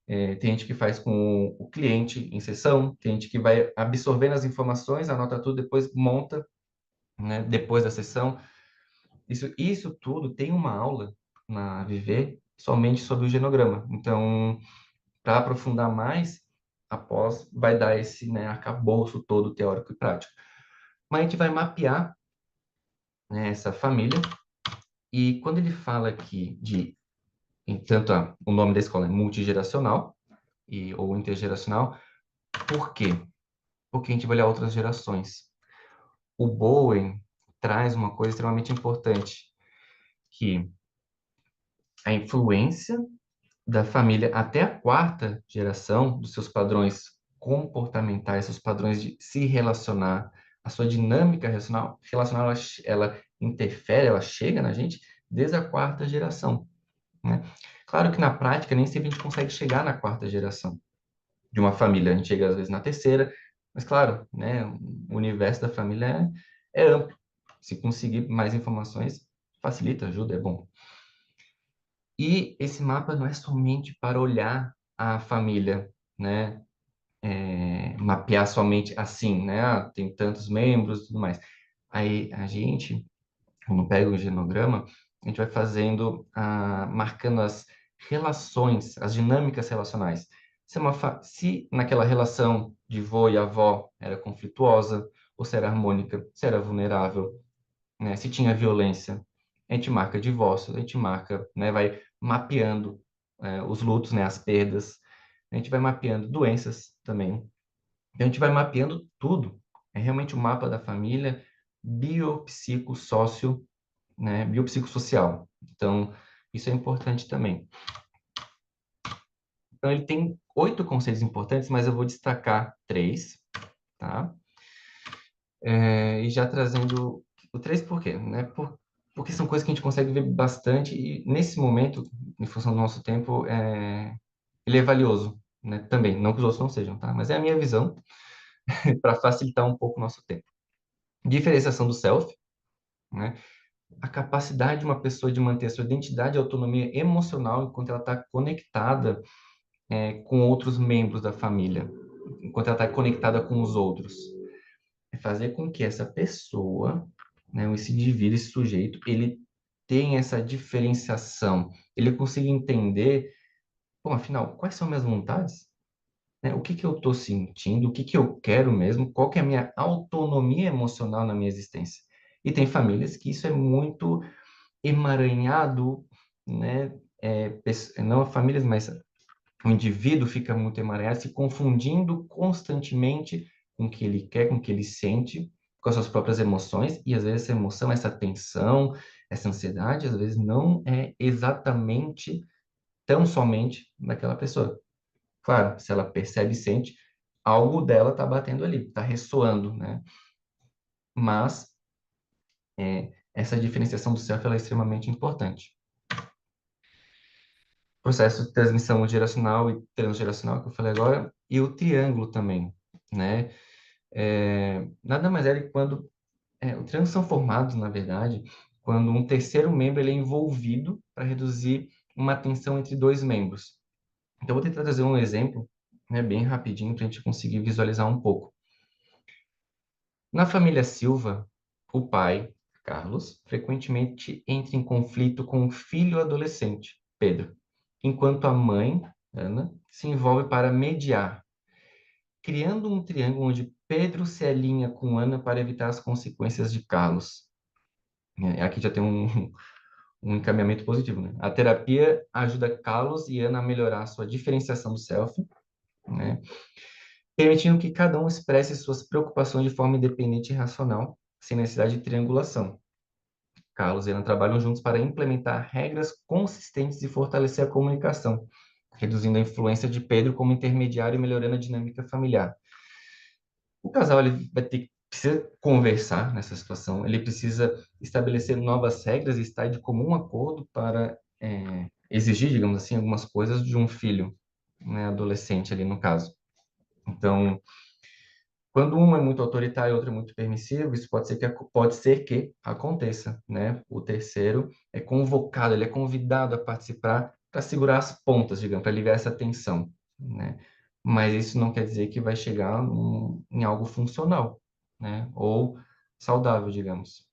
Tem gente que faz com o cliente em sessão, tem gente que vai absorvendo as informações, anota tudo, depois monta, né? Depois da sessão. Isso tudo tem uma aula na Viver somente sobre o genograma. Então, para aprofundar mais, após vai dar esse, né, arcabouço todo teórico e prático. Mas a gente vai mapear, né, essa família e quando ele fala aqui de, tanto o nome da escola é multigeracional ou intergeracional, por quê? Porque a gente vai olhar outras gerações. O Bowen traz uma coisa extremamente importante, que a influência da família até a quarta geração, dos seus padrões comportamentais, seus padrões de se relacionar, a sua dinâmica relacional ela interfere, ela chega na gente desde a quarta geração, né? Claro que na prática nem sempre a gente consegue chegar na quarta geração de uma família, a gente chega às vezes na terceira, mas claro, né, o universo da família é amplo. Se conseguir mais informações, facilita, ajuda, é bom. E esse mapa não é somente para olhar a família, né? Mapear somente assim, né? Ah, tem tantos membros e tudo mais. Aí a gente, quando pega o genograma, a gente vai fazendo, marcando as relações, as dinâmicas relacionais. Se naquela relação de vô e avó era conflituosa, ou se era harmônica, se era vulnerável, né? Se tinha violência, a gente marca divórcio, a gente marca, né? Vai mapeando os lutos, né? As perdas, a gente vai mapeando doenças também. Então, a gente vai mapeando tudo. É realmente o mapa da família biopsicossócio, né? Biopsicossocial. Então, isso é importante também. Então, ele tem 8 conceitos importantes, mas eu vou destacar 3, tá? E já trazendo o 3 por quê? Né? Porque são coisas que a gente consegue ver bastante e, nesse momento, em função do nosso tempo, ele é valioso, né? Também, não que os outros não sejam, tá? Mas é a minha visão para facilitar um pouco o nosso tempo. Diferenciação do self, né? A capacidade de uma pessoa de manter a sua identidade e autonomia emocional enquanto ela está conectada com outros membros da família, enquanto ela está conectada com os outros. É fazer com que essa pessoa, né, esse indivíduo, esse sujeito, ele tenha essa diferenciação, ele consiga entender, bom, afinal, quais são minhas vontades? Né? O que que eu estou sentindo? O que que eu quero mesmo? Qual que é a minha autonomia emocional na minha existência? E tem famílias que isso é muito emaranhado, né? Não famílias, mas o indivíduo fica muito emaranhado, se confundindo constantemente com o que ele quer, com o que ele sente, com as suas próprias emoções, e às vezes essa emoção, essa tensão, essa ansiedade, às vezes não é exatamente tão somente daquela pessoa. Claro, se ela percebe e sente, algo dela está batendo ali, está ressoando, né? Mas essa diferenciação do self ela é extremamente importante. Processo de transmissão geracional e transgeracional, que eu falei agora, e o triângulo também, né? Nada mais é que quando... os triângulos são formados, na verdade, quando um terceiro membro ele é envolvido para reduzir uma tensão entre dois membros. Então, eu vou tentar trazer um exemplo, né, bem rapidinho, para a gente conseguir visualizar um pouco. Na família Silva, o pai, Carlos, frequentemente entra em conflito com o filho adolescente, Pedro, enquanto a mãe, Ana, se envolve para mediar, criando um triângulo onde Pedro se alinha com Ana para evitar as consequências de Carlos. Aqui já tem um encaminhamento positivo, né? A terapia ajuda Carlos e Ana a melhorar a sua diferenciação do self, né? Permitindo que cada um expresse suas preocupações de forma independente e racional, sem necessidade de triangulação. Carlos e Ana trabalham juntos para implementar regras consistentes e fortalecer a comunicação, reduzindo a influência de Pedro como intermediário e melhorando a dinâmica familiar. O casal ele precisa conversar nessa situação, ele precisa estabelecer novas regras e estar de comum acordo para exigir, digamos assim, algumas coisas de um filho, né, adolescente ali no caso. Então, quando um é muito autoritário e o outro é muito permissivo, isso pode ser que aconteça, né? O terceiro é convocado, ele é convidado a participar para segurar as pontas, digamos, para aliviar essa tensão, né? Mas isso não quer dizer que vai chegar em algo funcional, né? Ou saudável, digamos.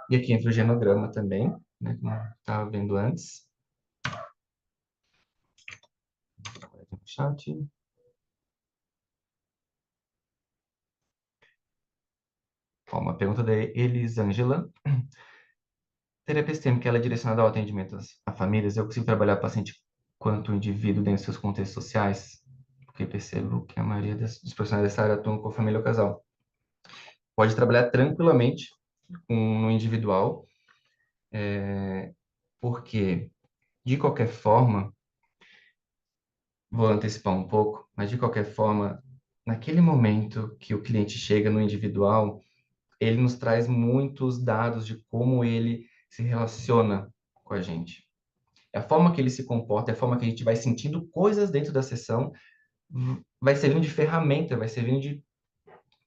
E aqui entra o genograma também, né? Como estava vendo antes. Chat. Ó, uma pergunta da Elisângela. Terapia sistêmica ela é direcionada ao atendimento a famílias. Eu consigo trabalhar paciente quanto indivíduo dentro dos seus contextos sociais, porque percebo que a maioria dos profissionais dessa área atuam com a família ou casal. Pode trabalhar tranquilamente no individual, porque, de qualquer forma, vou antecipar um pouco, mas de qualquer forma, naquele momento que o cliente chega no individual, ele nos traz muitos dados de como ele se relaciona com a gente. A forma que ele se comporta, a forma que a gente vai sentindo coisas dentro da sessão, vai servindo de ferramenta, vai servindo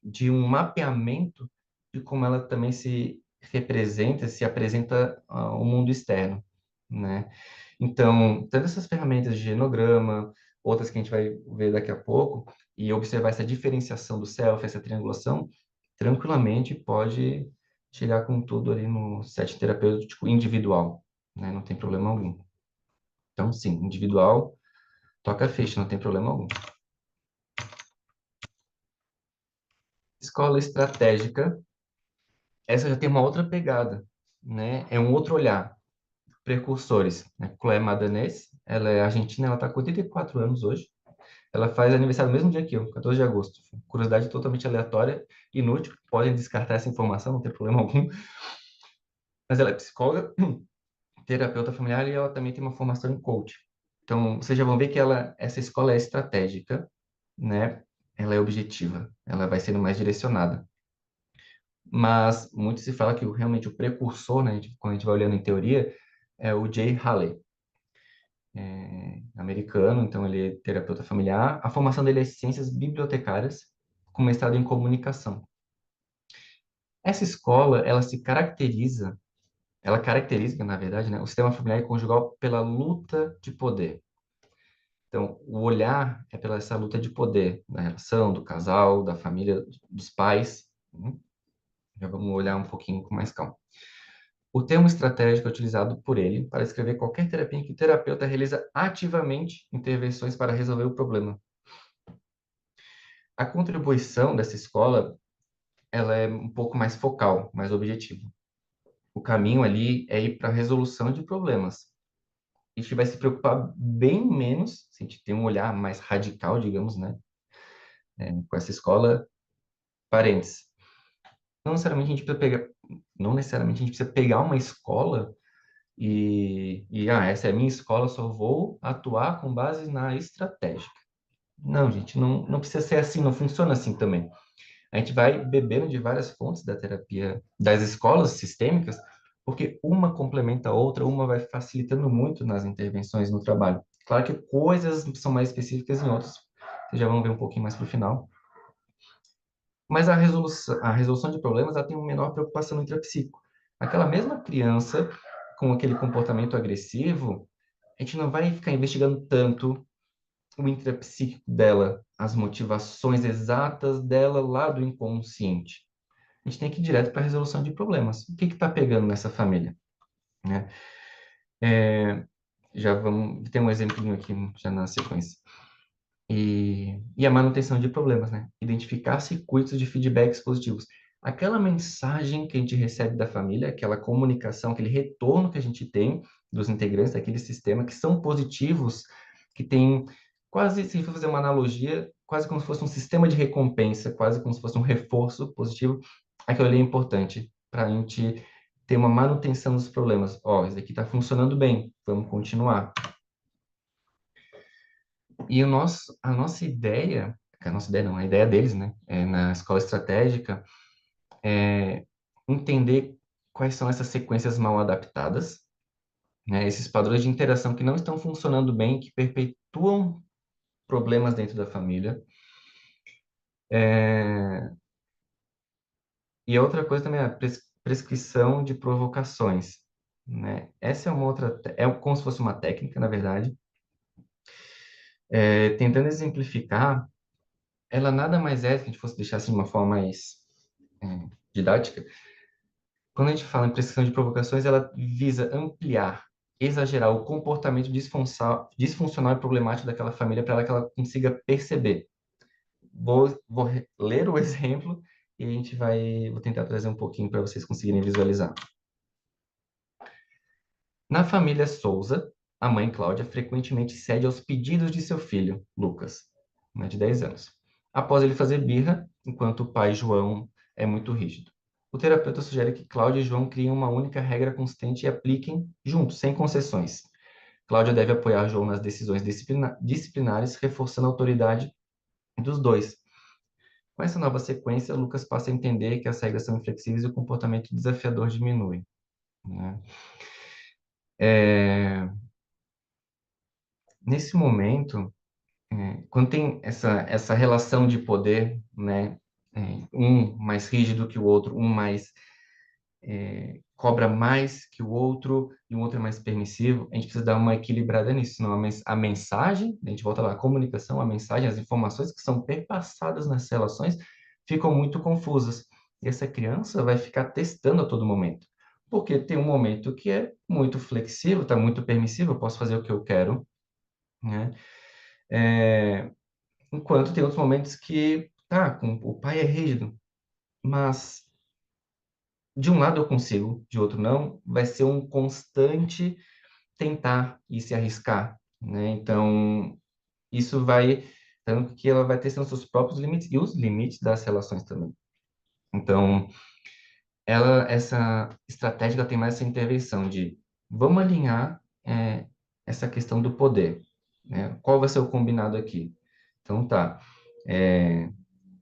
de um mapeamento de como ela também se representa, se apresenta ao mundo externo, né? Então, tanto essas ferramentas de genograma, outras que a gente vai ver daqui a pouco, e observar essa diferenciação do self, essa triangulação, tranquilamente pode chegar com tudo ali no set terapêutico individual, né? Não tem problema algum. Então, sim, individual, toca a ficha, não tem problema algum. Escola estratégica, essa já tem uma outra pegada, né? É um outro olhar. Precursores, né? Chloé Madanés, ela é argentina, ela está com 84 anos hoje. Ela faz aniversário no mesmo dia que eu, 14 de agosto. Curiosidade totalmente aleatória, inútil, podem descartar essa informação, não tem problema algum. Mas ela é psicóloga, terapeuta familiar e ela também tem uma formação em coach. Então, vocês já vão ver que essa escola é estratégica, né? ela é objetiva, ela vai sendo mais direcionada. Mas muito se fala que realmente o precursor, né, quando a gente vai olhando em teoria, é o Jay Haley, americano, então ele é terapeuta familiar. A formação dele é ciências bibliotecárias, com mestrado em comunicação. Essa escola, ela caracteriza, na verdade, né, o sistema familiar e conjugal pela luta de poder. Então, o olhar é pela essa luta de poder, da relação, do casal, da família, dos pais. Já vamos olhar um pouquinho com mais calma. O termo estratégico é utilizado por ele para descrever qualquer terapia em que o terapeuta realiza ativamente intervenções para resolver o problema. A contribuição dessa escola, ela é um pouco mais focal, mais objetiva. O caminho ali é ir para a resolução de problemas. A gente vai se preocupar bem menos, se a gente tem um olhar mais radical, digamos, né? Com essa escola, parentes. Não necessariamente a gente precisa pegar uma escola essa é a minha escola, só vou atuar com base na estratégica. Não, gente, não precisa ser assim, não funciona assim também. A gente vai bebendo de várias fontes da terapia, das escolas sistêmicas, porque uma complementa a outra, uma vai facilitando muito nas intervenções no trabalho. Claro que coisas são mais específicas em outras, vocês já vão ver um pouquinho mais para o final. Mas a resolução de problemas, ela tem uma menor preocupação no intrapsíquico. Aquela mesma criança com aquele comportamento agressivo, a gente não vai ficar investigando tanto o intrapsíquico dela, as motivações exatas dela lá do inconsciente. A gente tem que ir direto para a resolução de problemas. O que está pegando nessa família? Né? Já vamos ter um exemplinho aqui já na sequência. E a manutenção de problemas, né? Identificar circuitos de feedbacks positivos. Aquela mensagem que a gente recebe da família, aquela comunicação, aquele retorno que a gente tem dos integrantes daquele sistema, que são positivos, que tem quase, se for fazer uma analogia, quase como se fosse um sistema de recompensa, quase como se fosse um reforço positivo, aquilo ali é importante para a gente ter uma manutenção dos problemas. Ó, isso aqui está funcionando bem, vamos continuar. E a ideia deles, né, na escola estratégica, é entender quais são essas sequências mal adaptadas, né, esses padrões de interação que não estão funcionando bem, que perpetuam problemas dentro da família. E a outra coisa também é a prescrição de provocações, né? Essa é uma outra, é como se fosse uma técnica, na verdade, tentando exemplificar, ela nada mais é, se a gente fosse deixar assim de uma forma mais didática, quando a gente fala em prescrição de provocações, ela visa ampliar, exagerar o comportamento disfuncional e problemático daquela família para que ela consiga perceber. Vou ler o exemplo e vou tentar trazer um pouquinho para vocês conseguirem visualizar. Na família Souza, a mãe Cláudia frequentemente cede aos pedidos de seu filho, Lucas, de 10 anos, após ele fazer birra, enquanto o pai João é muito rígido. O terapeuta sugere que Cláudia e João criem uma única regra consistente e apliquem juntos, sem concessões. Cláudia deve apoiar João nas decisões disciplinares, reforçando a autoridade dos dois. Com essa nova sequência, Lucas passa a entender que as regras são inflexíveis e o comportamento desafiador diminui, né? Nesse momento, quando tem essa relação de poder, né, um mais rígido que o outro, um mais cobra mais que o outro e o outro é mais permissivo, a gente precisa dar uma equilibrada nisso, senão a mensagem, a gente volta lá, a comunicação, a mensagem, as informações que são perpassadas nas relações ficam muito confusas. E essa criança vai ficar testando a todo momento, porque tem um momento que é muito flexível, está muito permissivo, eu posso fazer o que eu quero, né? Enquanto tem outros momentos que, o pai é rígido, mas de um lado eu consigo, de outro não, vai ser um constante tentar e se arriscar, né? Então, isso vai, tanto que ela vai testando seus próprios limites e os limites das relações também. Então, essa estratégia, ela tem mais essa intervenção de, vamos alinhar essa questão do poder, né? Qual vai ser o combinado aqui? Então, tá.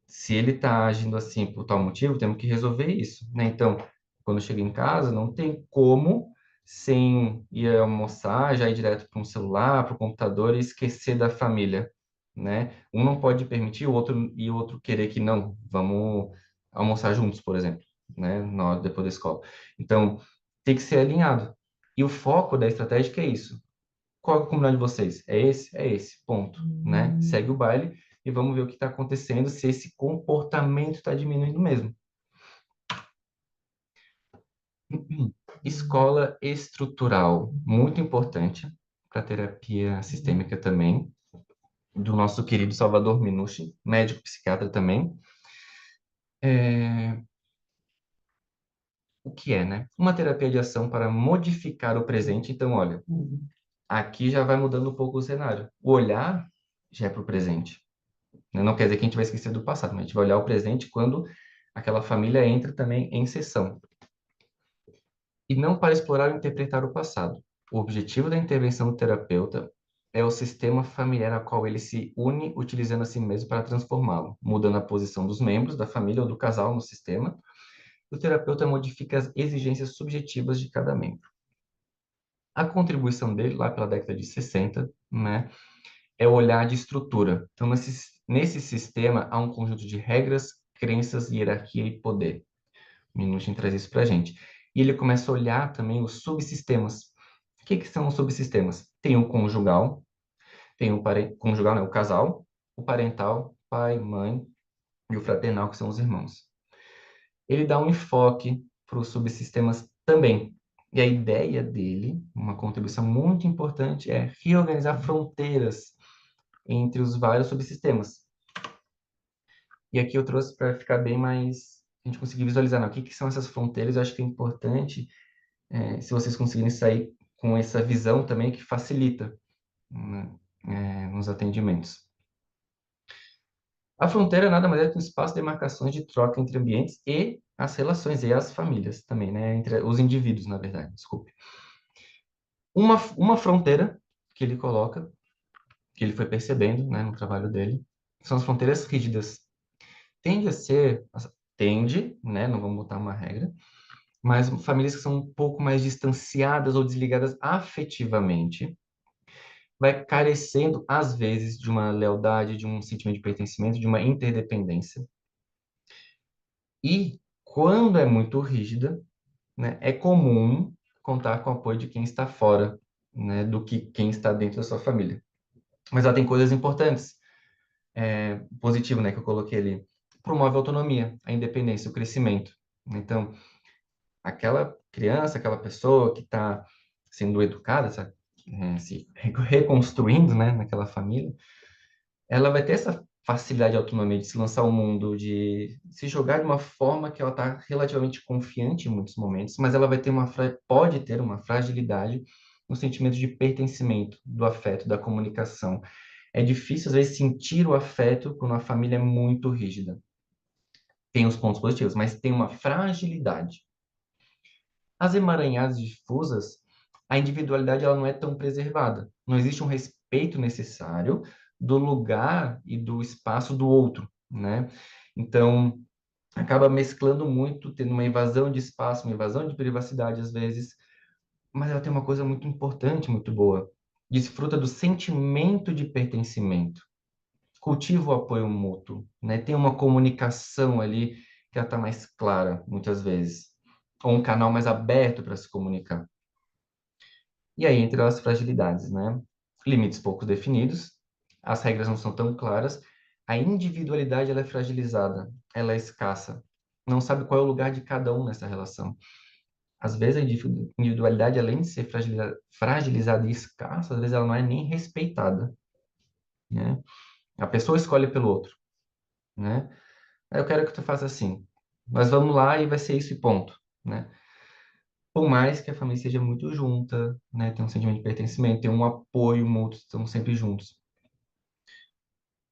Se ele está agindo assim por tal motivo, temos que resolver isso, né? Então, quando chega em casa, não tem como, sem ir almoçar, já ir direto para um celular, para o computador e esquecer da família, né? Um não pode permitir o outro querer que não, vamos almoçar juntos, por exemplo, né? Na hora depois da escola. Então, tem que ser alinhado. E o foco da estratégia é isso. Qual é a comunidade de vocês? É esse? É esse. Ponto. Né? Segue o baile e vamos ver o que está acontecendo, se esse comportamento está diminuindo mesmo. Escola estrutural, muito importante para terapia sistêmica também, do nosso querido Salvador Minuchin, médico psiquiatra também. O que é, né? Uma terapia de ação para modificar o presente. Então, olha, aqui já vai mudando um pouco o cenário. O olhar já é para o presente. Não quer dizer que a gente vai esquecer do passado, mas a gente vai olhar o presente quando aquela família entra também em sessão. E não para explorar ou interpretar o passado. O objetivo da intervenção do terapeuta é o sistema familiar a qual ele se une utilizando a si mesmo para transformá-lo, mudando a posição dos membros da família ou do casal no sistema. O terapeuta modifica as exigências subjetivas de cada membro. A contribuição dele, lá pela década de 60, né, é o olhar de estrutura. Então, nesse sistema, há um conjunto de regras, crenças, hierarquia e poder. O Minuchin traz isso para a gente. E ele começa a olhar também os subsistemas. O que são os subsistemas? Tem o conjugal, tem o conjugal, né, o casal, o parental, pai, mãe, e o fraternal, que são os irmãos. Ele dá um enfoque para os subsistemas também. E a ideia dele, uma contribuição muito importante, é reorganizar fronteiras entre os vários subsistemas. E aqui eu trouxe para ficar bem mais, a gente conseguir visualizar, o que são essas fronteiras. Eu acho que é importante, se vocês conseguirem sair com essa visão também, que facilita, né, nos atendimentos. A fronteira nada mais é que um espaço de demarcações de troca entre ambientes e as relações, e as famílias também, né, entre os indivíduos, na verdade, desculpe. Uma fronteira que ele coloca, que ele foi percebendo, né, no trabalho dele, são as fronteiras rígidas. Tende, né, não vamos botar uma regra, mas famílias que são um pouco mais distanciadas ou desligadas afetivamente, vai carecendo, às vezes, de uma lealdade, de um sentimento de pertencimento, de uma interdependência. E, quando é muito rígida, né, é comum contar com o apoio de quem está fora, né, do que quem está dentro da sua família. Mas ela tem coisas importantes. Positivo, né, que eu coloquei ali. Promove a autonomia, a independência, o crescimento. Então, aquela criança, aquela pessoa que está sendo educada, se reconstruindo, né, naquela família, ela vai ter essa facilidade de autonomia de se lançar ao mundo, de se jogar de uma forma que ela está relativamente confiante em muitos momentos, mas ela vai ter pode ter uma fragilidade no sentimento de pertencimento, do afeto, da comunicação. É difícil, às vezes, sentir o afeto quando a família é muito rígida. Tem os pontos positivos, mas tem uma fragilidade. As emaranhadas difusas, a individualidade ela não é tão preservada. Não existe um respeito necessário do lugar e do espaço do outro, né? Então, acaba mesclando muito, tendo uma invasão de espaço, uma invasão de privacidade às vezes, mas ela tem uma coisa muito importante, muito boa. Desfruta do sentimento de pertencimento. Cultiva o apoio mútuo, né? Tem uma comunicação ali que ela está mais clara, muitas vezes. Ou um canal mais aberto para se comunicar. E aí, entre as fragilidades, né? Limites pouco definidos, as regras não são tão claras, a individualidade ela é fragilizada, ela é escassa. Não sabe qual é o lugar de cada um nessa relação. Às vezes a individualidade, além de ser fragilizada e escassa, às vezes ela não é nem respeitada, né? A pessoa escolhe pelo outro, né? Eu quero que tu faça assim. Nós vamos lá e vai ser isso e ponto, né? Por mais que a família seja muito junta, né? Tem um sentimento de pertencimento, tem um apoio mútuo, estão sempre juntos.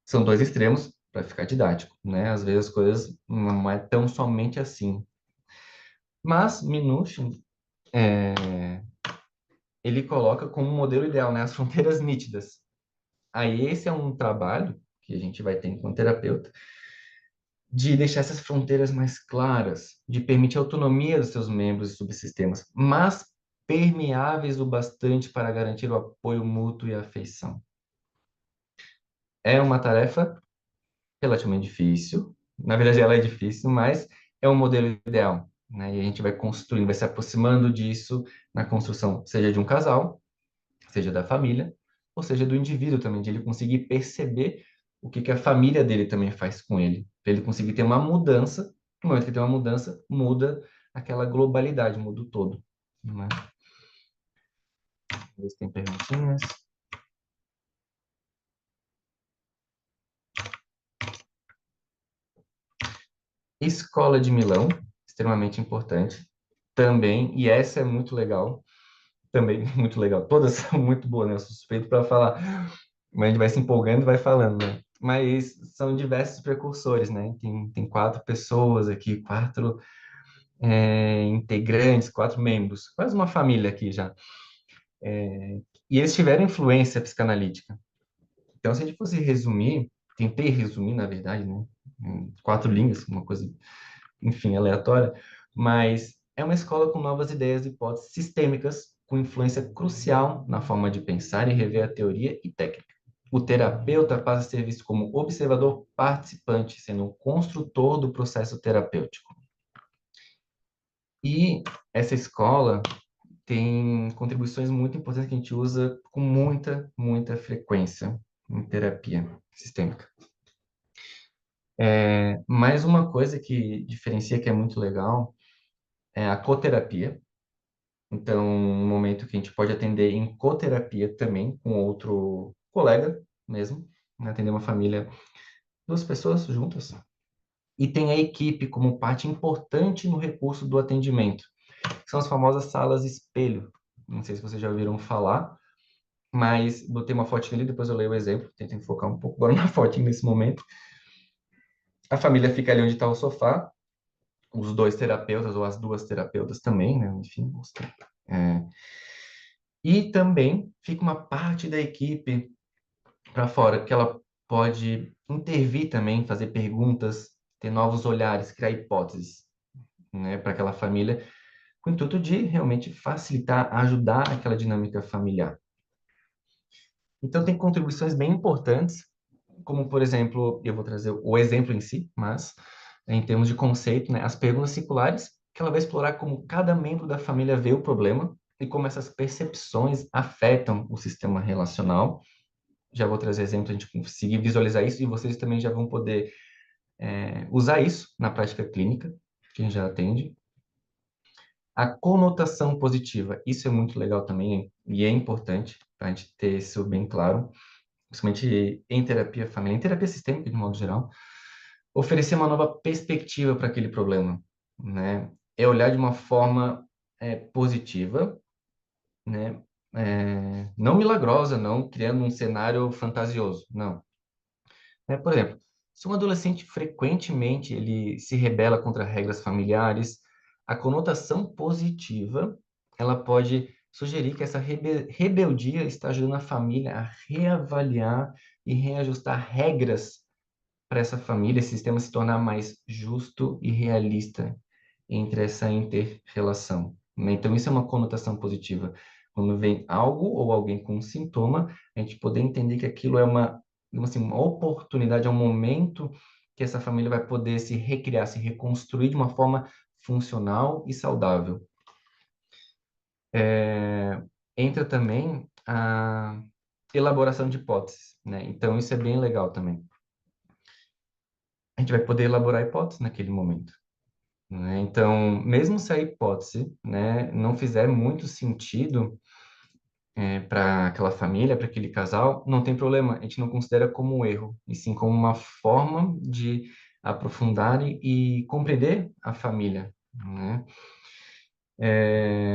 São dois extremos para ficar didático, né? Às vezes as coisas não é tão somente assim. Mas Minuchin, ele coloca como modelo ideal, né? As fronteiras nítidas. Aí esse é um trabalho que a gente vai ter enquanto terapeuta, de deixar essas fronteiras mais claras, de permitir a autonomia dos seus membros e subsistemas, mas permeáveis o bastante para garantir o apoio mútuo e a afeição. É uma tarefa relativamente difícil, na verdade ela é difícil, mas é um modelo ideal, né? E a gente vai construindo, vai se aproximando disso na construção, seja de um casal, seja da família, ou seja do indivíduo também, de ele conseguir perceber o que que a família dele também faz com ele, para ele conseguir ter uma mudança. No momento que tem uma mudança, muda aquela globalidade, muda o todo. Né? Vamos ver se tem perguntinhas. Escola de Milão, extremamente importante também, e essa é muito legal, também muito legal. Todas são muito boas, né? Eu sou suspeito para falar, mas a gente vai se empolgando e vai falando, né? Mas são diversos precursores, né? Tem 4 pessoas aqui, 4 integrantes, 4 membros, quase uma família aqui já. E eles tiveram influência psicanalítica. Então, se a gente fosse resumir, tentei resumir, na verdade, né? Em 4 linhas, uma coisa, enfim, aleatória, mas é uma escola com novas ideias e hipóteses sistêmicas, com influência crucial na forma de pensar e rever a teoria e técnica. O terapeuta passa a ser visto como observador participante, sendo um construtor do processo terapêutico. E essa escola tem contribuições muito importantes que a gente usa com muita, muita frequência em terapia sistêmica. Mais uma coisa que diferencia, que é muito legal, é a coterapia. Então, um momento que a gente pode atender em coterapia também com outro colega mesmo, né? Atender uma família, 2 pessoas juntas. E tem a equipe como parte importante no recurso do atendimento, que são as famosas salas espelho. Não sei se vocês já ouviram falar, mas botei uma fotinha ali, depois eu leio o exemplo. Tentem focar um pouco agora na fotinha nesse momento. A família fica ali onde está o sofá, os 2 terapeutas ou as 2 terapeutas também, né? Enfim, é, e também fica uma parte da equipe para fora, que ela pode intervir também, fazer perguntas, ter novos olhares, criar hipóteses, né, para aquela família, com o intuito de realmente facilitar, ajudar aquela dinâmica familiar. Então, tem contribuições bem importantes, como, por exemplo, eu vou trazer o exemplo em si, mas em termos de conceito, né, as perguntas circulares, que ela vai explorar como cada membro da família vê o problema e como essas percepções afetam o sistema relacional. Já vou trazer exemplos, a gente conseguir visualizar isso, e vocês também já vão poder usar isso na prática clínica, que a gente já atende. A conotação positiva, isso é muito legal também, e é importante para a gente ter isso bem claro, principalmente em terapia familiar, em terapia sistêmica de modo geral, oferecer uma nova perspectiva para aquele problema, né? É olhar de uma forma positiva, né? Não milagrosa, não criando um cenário fantasioso, não. Por exemplo, se um adolescente frequentemente ele se rebela contra regras familiares, a conotação positiva, ela pode sugerir que essa rebeldia está ajudando a família a reavaliar e reajustar regras para essa família, esse sistema se tornar mais justo e realista entre essa inter-relação, né? Então, isso é uma conotação positiva. Quando vem algo ou alguém com um sintoma, a gente poder entender que aquilo é uma oportunidade, é um momento que essa família vai poder se recriar, se reconstruir de uma forma funcional e saudável. Entra também a elaboração de hipóteses, né? Então, isso é bem legal também. A gente vai poder elaborar hipóteses naquele momento, né? Então, mesmo se a hipótese, né, não fizer muito sentido para aquela família, para aquele casal, não tem problema, a gente não considera como um erro, e sim como uma forma de aprofundar e compreender a família, né?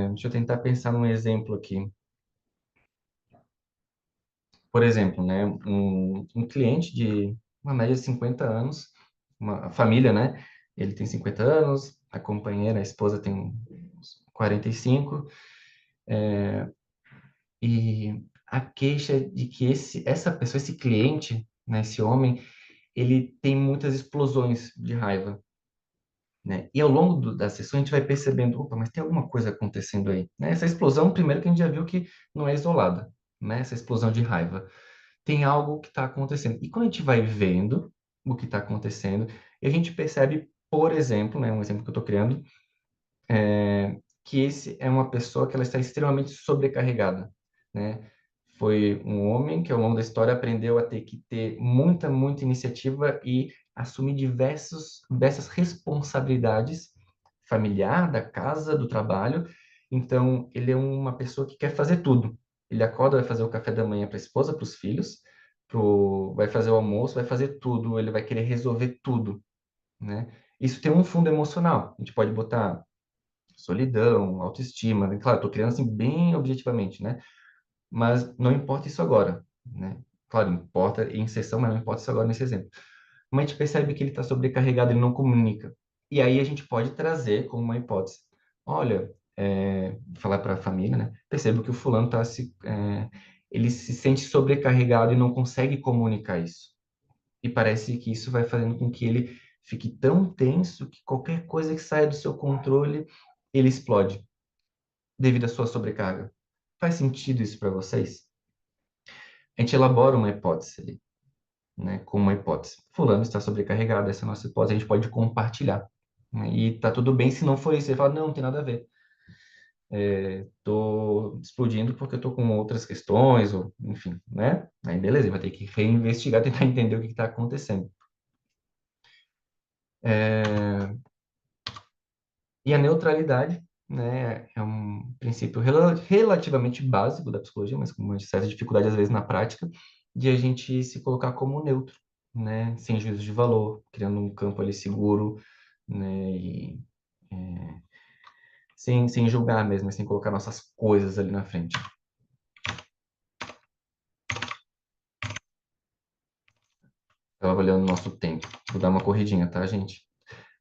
Deixa eu tentar pensar num exemplo aqui. Por exemplo, né, um cliente de uma média de 50 anos, uma família, né? Ele tem 50 anos, a companheira, a esposa tem uns 45, e a queixa de que essa pessoa, esse cliente, né? Esse homem, ele tem muitas explosões de raiva, né? E ao longo da sessão a gente vai percebendo, opa, mas tem alguma coisa acontecendo aí, né? Essa explosão, primeiro que a gente já viu que não é isolada, né? Essa explosão de raiva. Tem algo que está acontecendo. E quando a gente vai vendo o que está acontecendo, e a gente percebe, por exemplo, né, um exemplo que eu estou criando, que esse é uma pessoa que ela está extremamente sobrecarregada, né? Foi um homem que ao longo da história aprendeu a ter que ter muita iniciativa e assumir diversas responsabilidades familiar, da casa, do trabalho. Então, ele é uma pessoa que quer fazer tudo. Ele acorda, vai fazer o café da manhã para a esposa, para os filhos, vai fazer o almoço, vai fazer tudo, ele vai querer resolver tudo, né? Isso tem um fundo emocional. A gente pode botar solidão, autoestima, né? Claro, estou criando assim bem objetivamente, né? Mas não importa isso agora, né? Claro, importa em sessão, mas não importa isso agora nesse exemplo. Mas a gente percebe que ele está sobrecarregado, ele não comunica. E aí a gente pode trazer como uma hipótese. Olha, falar para a família, né? Percebo que o fulano ele se sente sobrecarregado e não consegue comunicar isso. E parece que isso vai fazendo com que ele fique tão tenso que qualquer coisa que saia do seu controle, ele explode devido à sua sobrecarga. Faz sentido isso para vocês? A gente elabora uma hipótese ali, né? Como uma hipótese. Fulano está sobrecarregado, essa é a nossa hipótese, a gente pode compartilhar, né? E tá tudo bem se não for isso. Ele fala, não, não tem nada a ver. Tô explodindo porque eu tô com outras questões, ou enfim, né? Aí beleza, ele vai ter que reinvestigar, tentar entender o que está acontecendo. E a neutralidade, né, é um princípio relativamente básico da psicologia, mas com uma certa dificuldade às vezes na prática, de a gente se colocar como neutro, né, sem juízo de valor, criando um campo ali seguro, né, e sem julgar mesmo, sem colocar nossas coisas ali na frente. Estava olhando o nosso tempo. Vou dar uma corridinha, tá, gente?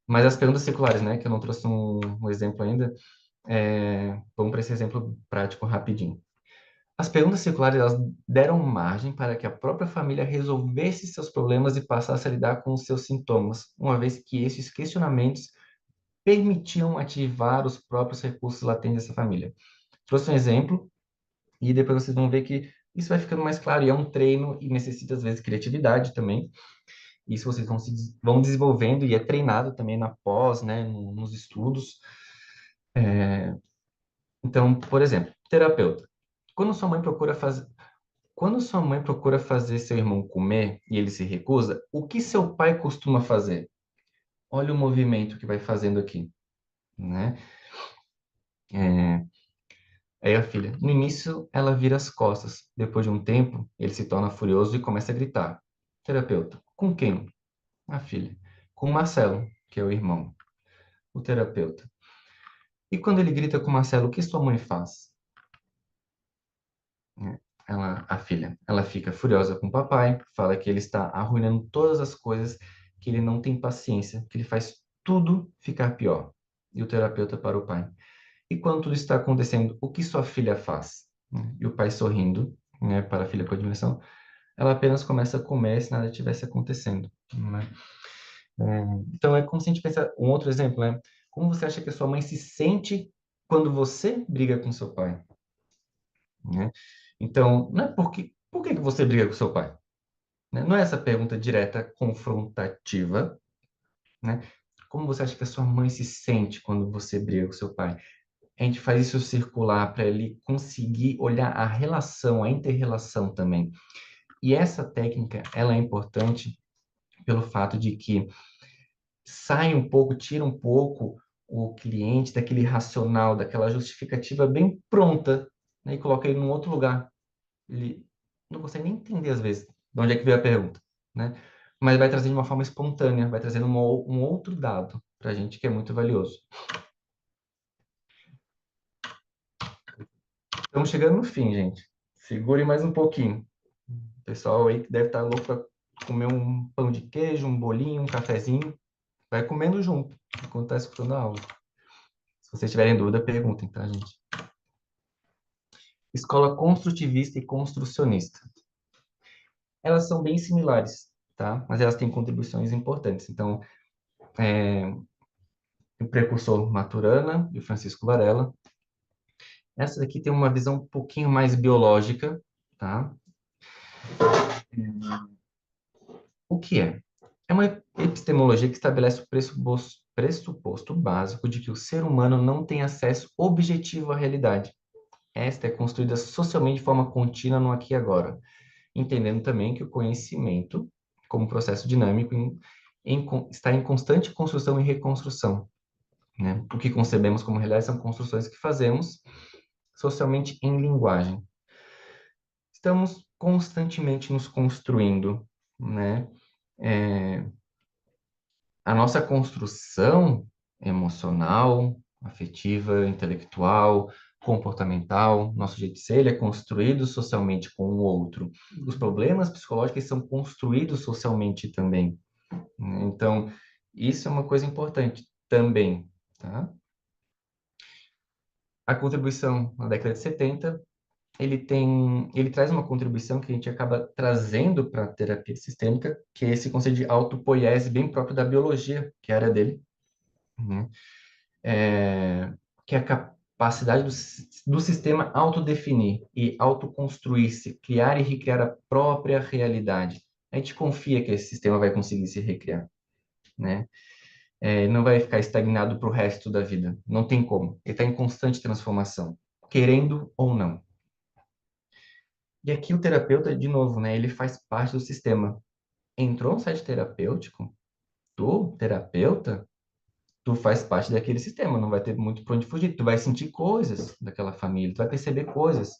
Mas as perguntas circulares, né, que eu não trouxe um exemplo ainda, vamos para esse exemplo prático rapidinho. As perguntas circulares elas deram margem para que a própria família resolvesse seus problemas e passasse a lidar com os seus sintomas, uma vez que esses questionamentos permitiam ativar os próprios recursos latentes dessa família. Trouxe um exemplo e depois vocês vão ver que isso vai ficando mais claro e é um treino e necessita às vezes criatividade também. Isso vocês vão desenvolvendo e é treinado também na pós, né, nos estudos. Então, por exemplo, terapeuta. Quando sua mãe procura fazer Quando sua mãe procura fazer seu irmão comer e ele se recusa, o que seu pai costuma fazer? Olha o movimento que vai fazendo aqui, né? É, Aí a filha, no início ela vira as costas, depois de um tempo ele se torna furioso e começa a gritar. Terapeuta, com quem? A filha. Com o Marcelo, que é o irmão. O terapeuta. E quando ele grita com o Marcelo, o que sua mãe faz? A filha, ela fica furiosa com o papai, fala que ele está arruinando todas as coisas, que ele não tem paciência, que ele faz tudo ficar pior. E o terapeuta para o pai. E quando tudo está acontecendo, o que sua filha faz? E o pai sorrindo, né, para a filha com admiração, ela apenas começa a comer se nada tivesse acontecendo, né? Então é como se a gente pensa, um outro exemplo, né? Como você acha que a sua mãe se sente quando você briga com seu pai, né? Então, não é por que você briga com seu pai? Né? Não é essa pergunta direta, confrontativa, né? Como você acha que a sua mãe se sente quando você briga com seu pai? A gente faz isso circular para ele conseguir olhar a relação, a inter-relação também. E essa técnica, ela é importante pelo fato de que sai um pouco, tira um pouco o cliente daquele racional, daquela justificativa bem pronta, né? E coloca ele num outro lugar. Ele não consegue nem entender, às vezes, de onde é que veio a pergunta, né? Mas vai trazer de uma forma espontânea, vai trazendo um outro dado para a gente que é muito valioso. Estamos chegando no fim, gente. Segure mais um pouquinho. O pessoal aí que deve estar louco para comer um pão de queijo, um bolinho, um cafezinho. Vai comendo junto, enquanto está escutando a aula. Se vocês tiverem dúvida, perguntem, tá, gente? Escola construtivista e construcionista. elas são bem similares, tá? Mas elas têm contribuições importantes. Então, o precursor Maturana e o Francisco Varela. Essa daqui tem uma visão um pouquinho mais biológica, tá? O que é? É uma epistemologia que estabelece o pressuposto básico de que o ser humano não tem acesso objetivo à realidade. Esta é construída socialmente de forma contínua no aqui e agora, entendendo também que o conhecimento, como processo dinâmico, está em constante construção e reconstrução, né? O que concebemos como realidade são construções que fazemos socialmente em linguagem. Estamos constantemente nos construindo, né? A nossa construção emocional, afetiva, intelectual, comportamental, nosso jeito de ser, ele é construído socialmente com o outro. Os problemas psicológicos são construídos socialmente também, né? Então, isso é uma coisa importante também, tá? A contribuição na década de 70, ele traz uma contribuição que a gente acaba trazendo para a terapia sistêmica, que é esse conceito de autopoiese bem próprio da biologia, que era dele, né? Que é a capacidade do sistema autodefinir e autoconstruir-se, criar e recriar a própria realidade. A gente confia que esse sistema vai conseguir se recriar, né? Ele não vai ficar estagnado para o resto da vida. Não tem como. Ele está em constante transformação, querendo ou não. E aqui o terapeuta, de novo, né? Ele faz parte do sistema. Entrou no site terapêutico, tu, terapeuta, tu faz parte daquele sistema, não vai ter muito para onde fugir. Tu vai sentir coisas daquela família, tu vai perceber coisas,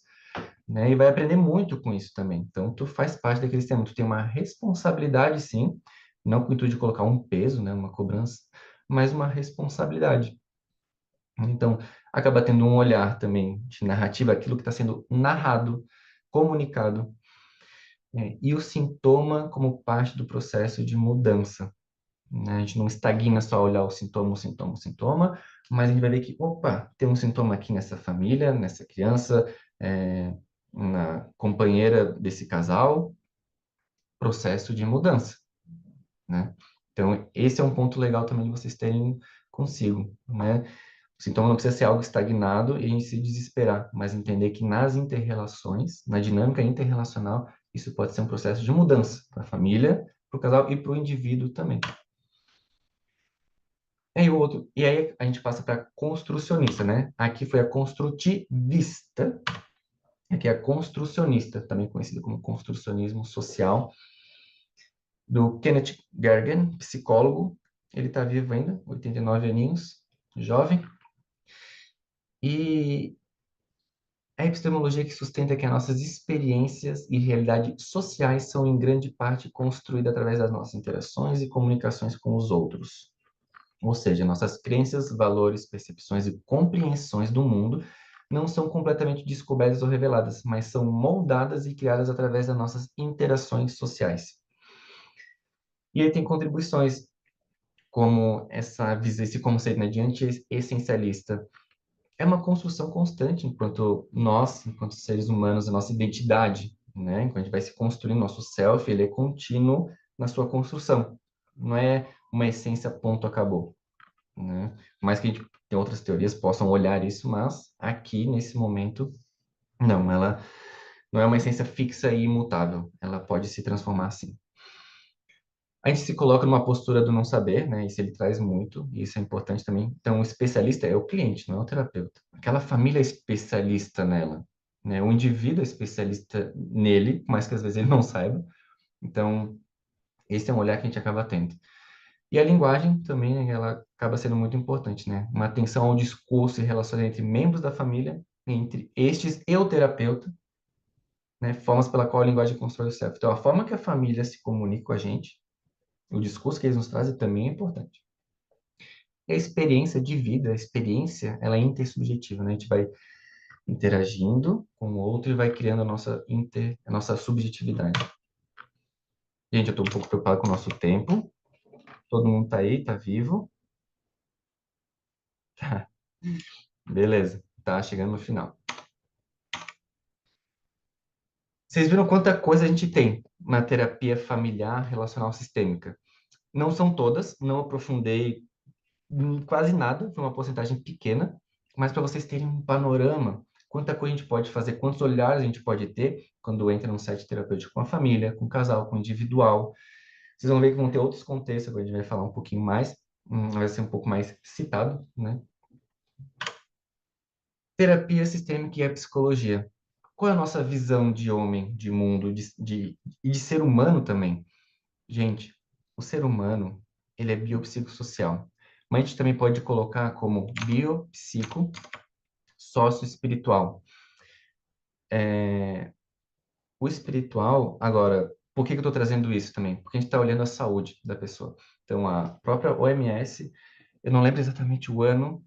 né? E vai aprender muito com isso também. Então, tu faz parte daquele sistema, tu tem uma responsabilidade, sim, não com o intuito de colocar um peso, né, uma cobrança, mas uma responsabilidade. Então, acaba tendo um olhar também de narrativa, aquilo que está sendo narrado, comunicado, e o sintoma como parte do processo de mudança, né? A gente não estagna só olhar o sintoma, mas a gente vai ver que, opa, tem um sintoma aqui nessa família, nessa criança, na companheira desse casal, processo de mudança, né? Então, esse é um ponto legal também de vocês terem consigo, né? O sintoma não precisa ser algo estagnado e a gente se desesperar, mas entender que nas interrelações, na dinâmica interrelacional, isso pode ser um processo de mudança para a família, para o casal e para o indivíduo também. E aí a gente passa para construcionista, né? Aqui foi a construtivista, aqui é a construcionista, também conhecida como construcionismo social, do Kenneth Gergen, psicólogo. Ele está vivo ainda, 89 aninhos, jovem. E a epistemologia que sustenta que as nossas experiências e realidades sociais são, em grande parte, construídas através das nossas interações e comunicações com os outros. Ou seja, nossas crenças, valores, percepções e compreensões do mundo não são completamente descobertas ou reveladas, mas são moldadas e criadas através das nossas interações sociais. E aí tem contribuições como esse conceito, né, de anti-essencialista. É uma construção constante enquanto nós, enquanto seres humanos, a nossa identidade, né? Enquanto a gente vai se construindo, nosso self, ele é contínuo na sua construção. Não é uma essência, ponto, acabou, né? Mais que a gente tem outras teorias possam olhar isso, mas aqui, nesse momento, não, ela não é uma essência fixa e imutável. Ela pode se transformar assim. A gente se coloca numa postura do não saber, né? Isso ele traz muito, e isso é importante também. Então, o especialista é o cliente, não é o terapeuta. Aquela família é especialista nela, né? O indivíduo é especialista nele, mas que às vezes ele não saiba. Então, esse é um olhar que a gente acaba tendo. E a linguagem também, né, ela acaba sendo muito importante, né? Uma atenção ao discurso e relações entre membros da família, entre estes e o terapeuta, né? Formas pela qual a linguagem constrói o self. Então, a forma que a família se comunica com a gente, o discurso que eles nos trazem também é importante. E a experiência de vida, a experiência, ela é intersubjetiva, né? A gente vai interagindo com o outro e vai criando a nossa subjetividade. Gente, eu estou um pouco preocupado com o nosso tempo. Todo mundo tá aí, tá vivo. Tá. Beleza, tá chegando no final. Vocês viram quanta coisa a gente tem na terapia familiar relacional sistêmica. Não são todas, não aprofundei em quase nada, foi uma porcentagem pequena, mas para vocês terem um panorama, quanta coisa a gente pode fazer, quantos olhares a gente pode ter quando entra num set terapêutico com a família, com o casal, com o individual. Vocês vão ver que vão ter outros contextos, agora a gente vai falar um pouquinho mais, vai ser um pouco mais citado, né? Terapia sistêmica e a psicologia. Qual é a nossa visão de homem, de mundo, e de ser humano também? Gente, o ser humano, ele é biopsicossocial. Mas a gente também pode colocar como biopsico socioespiritual. O espiritual, agora, por que que eu estou trazendo isso também? Porque a gente está olhando a saúde da pessoa. Então, a própria OMS, eu não lembro exatamente o ano,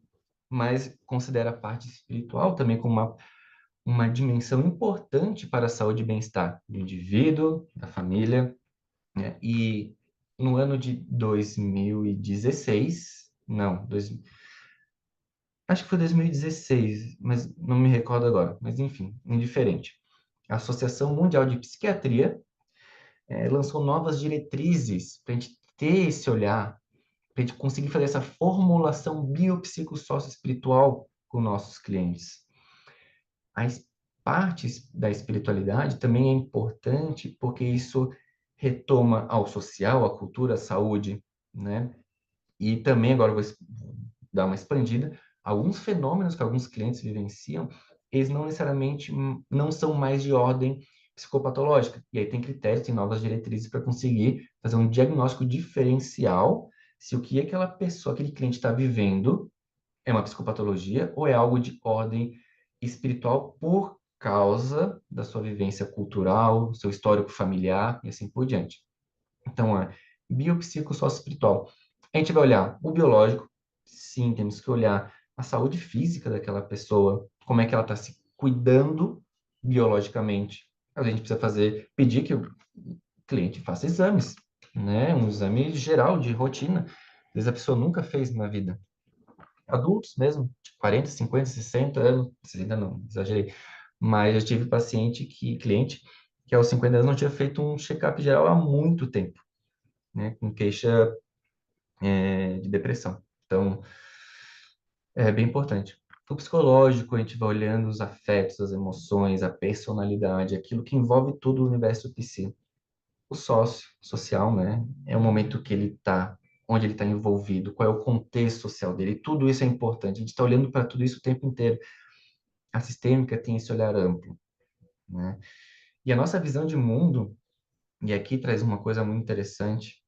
mas considera a parte espiritual também como uma dimensão importante para a saúde e bem-estar do indivíduo, da família, né? E no ano de 2016, não, acho que foi 2016, mas não me recordo agora, mas enfim, indiferente. A Associação Mundial de Psiquiatria lançou novas diretrizes para a gente ter esse olhar, para a gente conseguir fazer essa formulação biopsicossócio-espiritual com nossos clientes. As partes da espiritualidade também é importante porque isso retoma ao social, à cultura, à saúde, né? E também, agora eu vou dar uma expandida, alguns fenômenos que alguns clientes vivenciam, eles não necessariamente não são mais de ordem psicopatológica. E aí tem critérios, tem novas diretrizes para conseguir fazer um diagnóstico diferencial se o que aquela pessoa, aquele cliente está vivendo é uma psicopatologia ou é algo de ordem espiritual por causa da sua vivência cultural, seu histórico familiar e assim por diante. Então, é biopsicossocial. A gente vai olhar o biológico, sim, temos que olhar a saúde física daquela pessoa, como é que ela está se cuidando biologicamente. A gente precisa pedir que o cliente faça exames, né? Um exame geral, de rotina. Às vezes a pessoa nunca fez na vida. Adultos mesmo, de 40, 50, 60 anos, 60 não, exagerei. Mas eu tive cliente, que aos 50 anos não tinha feito um check-up geral há muito tempo, né, com queixa de depressão. Então, é bem importante. O psicológico, a gente vai olhando os afetos, as emoções, a personalidade, aquilo que envolve todo o universo psi. O social, né, é o momento que ele está, onde ele está envolvido, qual é o contexto social dele, tudo isso é importante. A gente está olhando para tudo isso o tempo inteiro. A sistêmica tem esse olhar amplo, né? E a nossa visão de mundo, e aqui traz uma coisa muito interessante.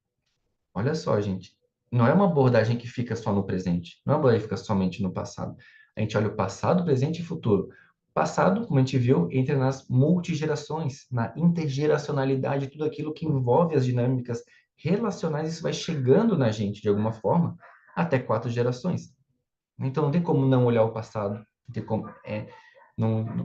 Olha só, gente, não é uma abordagem que fica só no presente, não é uma abordagem que fica somente no passado. A gente olha o passado, presente e futuro. O passado, como a gente viu, entra nas multigerações, na intergeracionalidade, tudo aquilo que envolve as dinâmicas relacionais, isso vai chegando na gente de alguma forma até 4 gerações. Então não tem como não olhar o passado, não tem como,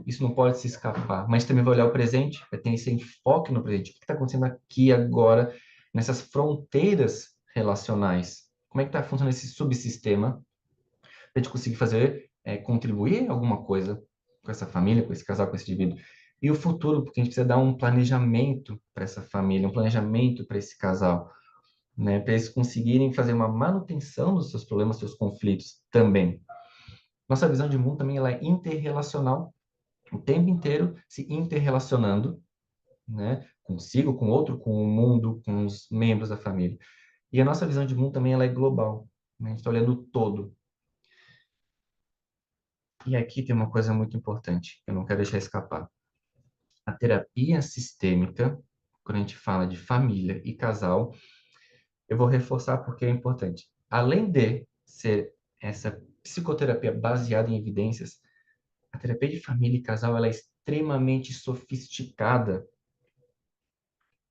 isso não pode se escapar, mas também vai olhar o presente, vai ter esse enfoque no presente. O que está acontecendo aqui agora, nessas fronteiras relacionais? Como é que está funcionando esse subsistema para a gente conseguir contribuir alguma coisa com essa família, com esse casal, com esse indivíduo? E o futuro, porque a gente precisa dar um planejamento para essa família, um planejamento para esse casal, né? Para eles conseguirem fazer uma manutenção dos seus problemas, dos seus conflitos também. Nossa visão de mundo também ela é interrelacional, o tempo inteiro se interrelacionando, né? Consigo, com o outro, com o mundo, com os membros da família. E a nossa visão de mundo também ela é global, né? A gente está olhando o todo. E aqui tem uma coisa muito importante, que eu não quero deixar escapar. A terapia sistêmica, quando a gente fala de família e casal, eu vou reforçar porque é importante. Além de ser essa psicoterapia baseada em evidências, a terapia de família e casal ela é extremamente sofisticada.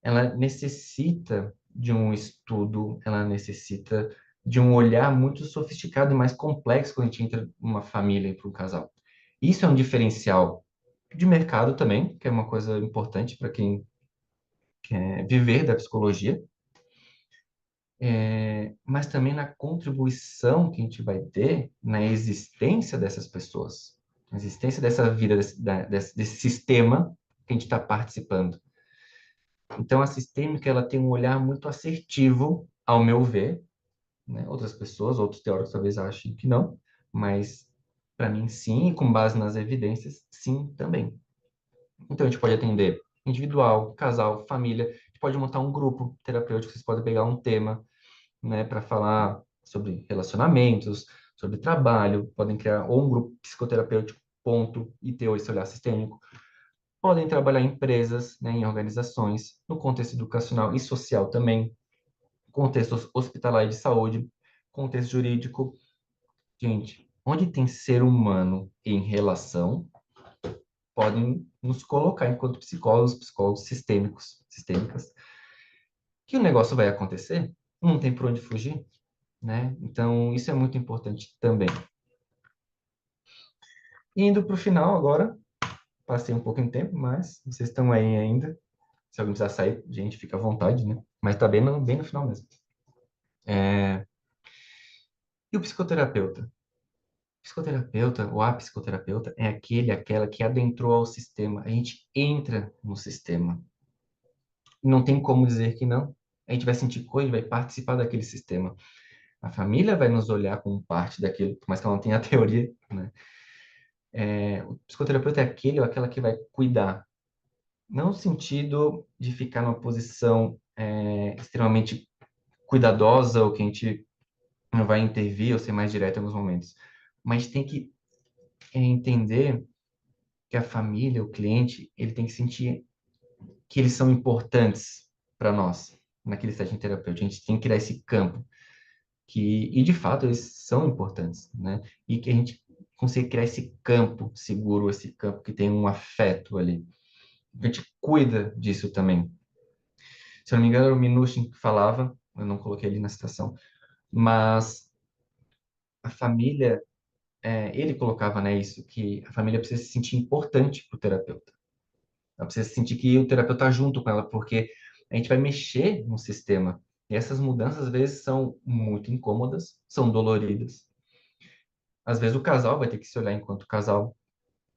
Ela necessita de um estudo, ela necessita de um olhar muito sofisticado e mais complexo quando a gente entra numa família e para um casal. Isso é um diferencial de mercado também, que é uma coisa importante para quem quer viver da psicologia, mas também na contribuição que a gente vai ter na existência dessas pessoas, na existência dessa vida, desse sistema que a gente está participando. Então, a sistêmica, ela tem um olhar muito assertivo, ao meu ver, né? Outras pessoas, outros teóricos talvez achem que não, mas para mim sim, e com base nas evidências, sim também. Então, a gente pode atender individual, casal, família, a gente pode montar um grupo terapêutico, vocês podem pegar um tema, né, para falar sobre relacionamentos, sobre trabalho, podem criar ou um grupo psicoterapêutico, ponto, e ter esse olhar sistêmico. Podem trabalhar em empresas, né, em organizações, no contexto educacional e social também, contexto hospitalar e de saúde, contexto jurídico. Gente, onde tem ser humano em relação, podem nos colocar enquanto psicólogos, psicólogos sistêmicas, que o negócio vai acontecer, não tem por onde fugir, né? Então, isso é muito importante também. Indo para o final agora, passei um pouco em tempo, mas vocês estão aí ainda. Se alguém precisar sair, gente, fica à vontade, né? Mas tá bem no final mesmo. E o psicoterapeuta? O psicoterapeuta, ou a psicoterapeuta, é aquela que adentrou ao sistema. A gente entra no sistema. Não tem como dizer que não. A gente vai sentir coisa, vai participar daquele sistema. A família vai nos olhar como parte daquilo, por mais que ela não tenha a teoria, né? O psicoterapeuta é aquele ou aquela que vai cuidar. Não no sentido de ficar numa posição extremamente cuidadosa ou que a gente não vai intervir ou ser mais direto em alguns momentos. Mas tem que entender que a família, o cliente, ele tem que sentir que eles são importantes para nós, naquele setting terapêutico. A gente tem que criar esse campo, e de fato eles são importantes, né? E que a gente consiga criar esse campo seguro, esse campo que tem um afeto ali. A gente cuida disso também. Se eu não me engano, era o Minuchin que falava, eu não coloquei ali na citação, mas a família, ele colocava, né, isso, que a família precisa se sentir importante para o terapeuta. Ela precisa sentir que o terapeuta está junto com ela, porque a gente vai mexer no sistema. E essas mudanças, às vezes, são muito incômodas, são doloridas. Às vezes, o casal vai ter que se olhar enquanto casal,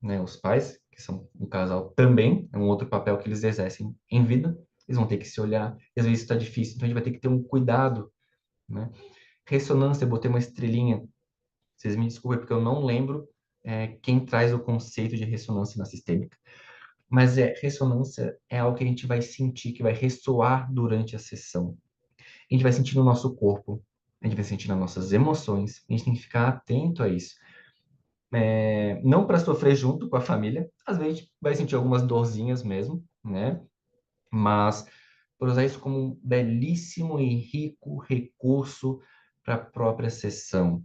né? Os pais, que são um casal também, é um outro papel que eles exercem em vida. Eles vão ter que se olhar. E às vezes, isso está difícil, então a gente vai ter que ter um cuidado, né? Ressonância, eu botei uma estrelinha. Vocês me desculpem, porque eu não lembro quem traz o conceito de ressonância na sistêmica. Mas ressonância é algo que a gente vai sentir, que vai ressoar durante a sessão. A gente vai sentir no nosso corpo, a gente vai sentir nas nossas emoções, a gente tem que ficar atento a isso. Não para sofrer junto com a família, às vezes a gente vai sentir algumas dorzinhas mesmo, né? Mas por usar isso como um belíssimo e rico recurso para a própria sessão.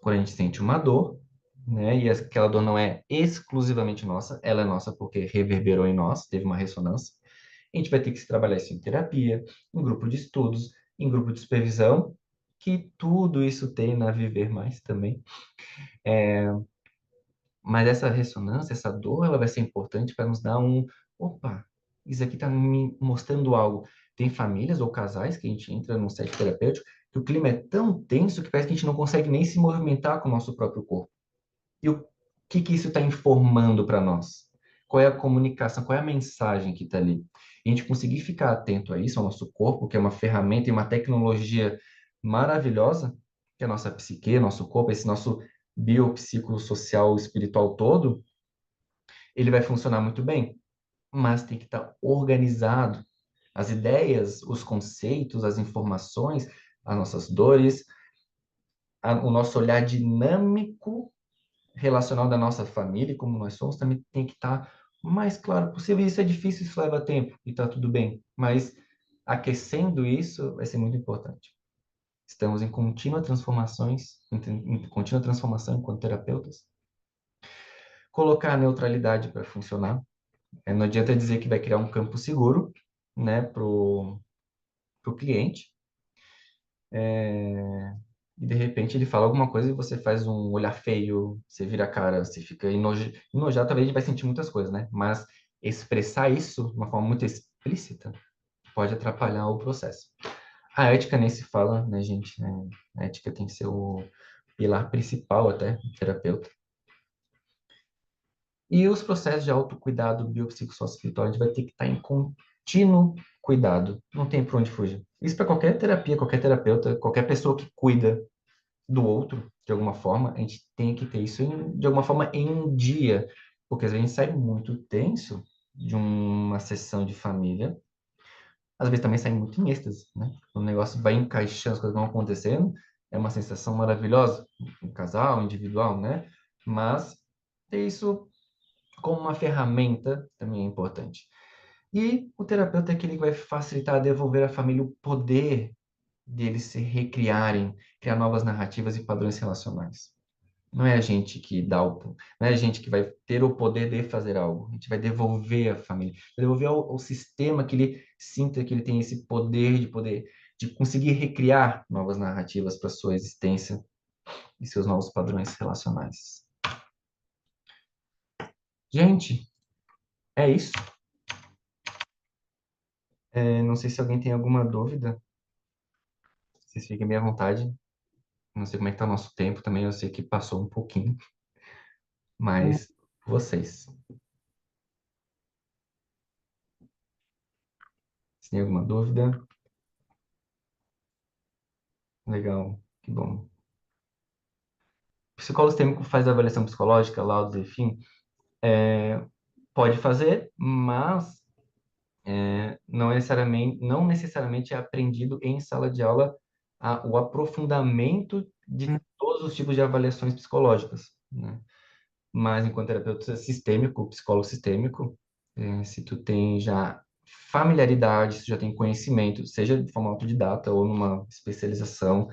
Quando a gente sente uma dor, né? E aquela dor não é exclusivamente nossa, ela é nossa porque reverberou em nós, teve uma ressonância. A gente vai ter que se trabalhar isso em terapia, em grupo de estudos, em grupo de supervisão, que tudo isso tem na Viver Mais também. Mas essa ressonância, essa dor, ela vai ser importante para nos dar opa, isso aqui está me mostrando algo. Tem famílias ou casais que a gente entra num set terapêutico que o clima é tão tenso que parece que a gente não consegue nem se movimentar com o nosso próprio corpo. E o que isso está informando para nós? Qual é a comunicação, qual é a mensagem que está ali? E a gente conseguir ficar atento a isso, ao nosso corpo, que é uma ferramenta e uma tecnologia maravilhosa, que é a nossa psique, nosso corpo, esse nosso biopsicossocial espiritual todo, ele vai funcionar muito bem, mas tem que estar organizado. As ideias, os conceitos, as informações, as nossas dores, o nosso olhar dinâmico relacional da nossa família, como nós somos, também tem que estar o mais claro possível. Isso é difícil, isso leva tempo e está tudo bem, mas aquecendo isso vai ser muito importante. Estamos em contínua transformação enquanto terapeutas. Colocar a neutralidade para funcionar. Não adianta dizer que vai criar um campo seguro, né, pro cliente. E de repente ele fala alguma coisa e você faz um olhar feio, você vira a cara, você fica enojado, talvez a gente vai sentir muitas coisas, né? Mas expressar isso de uma forma muito explícita pode atrapalhar o processo. A ética nem se fala, né, gente? A ética tem que ser o pilar principal até do terapeuta. E os processos de autocuidado biopsicossocial, a gente vai ter que estar em contínuo cuidado. Não tem para onde fugir. Isso para qualquer terapia, qualquer terapeuta, qualquer pessoa que cuida do outro, de alguma forma, a gente tem que ter isso, de alguma forma, em um dia. Porque às vezes a gente sai muito tenso de uma sessão de família, às vezes também sai muito em êxtase, né? O negócio vai encaixando, as coisas vão acontecendo, é uma sensação maravilhosa, um casal, individual, né? Mas ter isso como uma ferramenta também é importante. E o terapeuta é aquele que vai facilitar devolver à família o poder deles se recriarem, criar novas narrativas e padrões relacionais. Não é a gente que não é a gente que vai ter o poder de fazer algo. A gente vai devolver à família, vai devolver ao sistema que ele sinta que ele tem esse poder de conseguir recriar novas narrativas para sua existência e seus novos padrões relacionais. Gente, é isso. Não sei se alguém tem alguma dúvida. Vocês fiquem bem à vontade. Não sei como é que tá o nosso tempo também. Eu sei que passou um pouquinho, mas vocês. Se tem alguma dúvida? Legal, que bom. O psicólogo sistêmico faz a avaliação psicológica, laudos, enfim, pode fazer, mas não necessariamente é aprendido em sala de aula o aprofundamento de todos os tipos de avaliações psicológicas, né? Mas enquanto terapeuta sistêmico, psicólogo sistêmico, se tu tem já familiaridade, se tu já tem conhecimento, seja de forma autodidata ou numa especialização,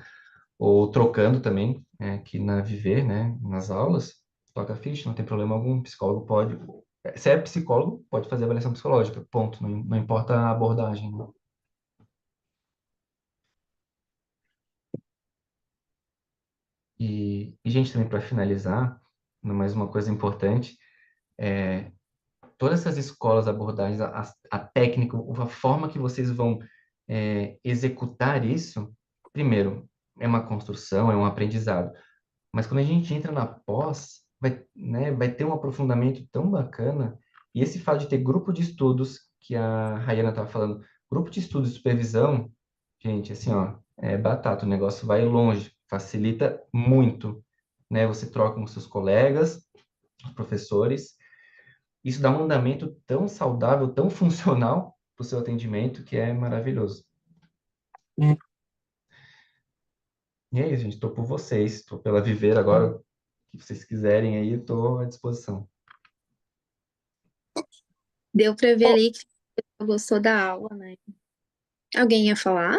ou trocando também, aqui na Viver, né, nas aulas, toca ficha, não tem problema algum, psicólogo pode, se é psicólogo, pode fazer avaliação psicológica, ponto, não importa a abordagem, né? Gente, também para finalizar, mais uma coisa importante, todas essas escolas, abordagens, a técnica, a forma que vocês vão executar isso, primeiro, é uma construção, é um aprendizado. Mas quando a gente entra na pós, vai ter um aprofundamento tão bacana. E esse fato de ter grupo de estudos, que a Rayana estava falando, grupo de estudos de supervisão, gente, assim, ó, é batata, o negócio vai longe, facilita muito, né? Você troca com seus colegas, os professores, isso dá um andamento tão saudável, tão funcional para o seu atendimento, que é maravilhoso. E é isso, gente, estou por vocês, estou pela Viver agora, o que vocês quiserem aí, estou à disposição. Deu para ver ali que você gostou da aula, né? Alguém ia falar?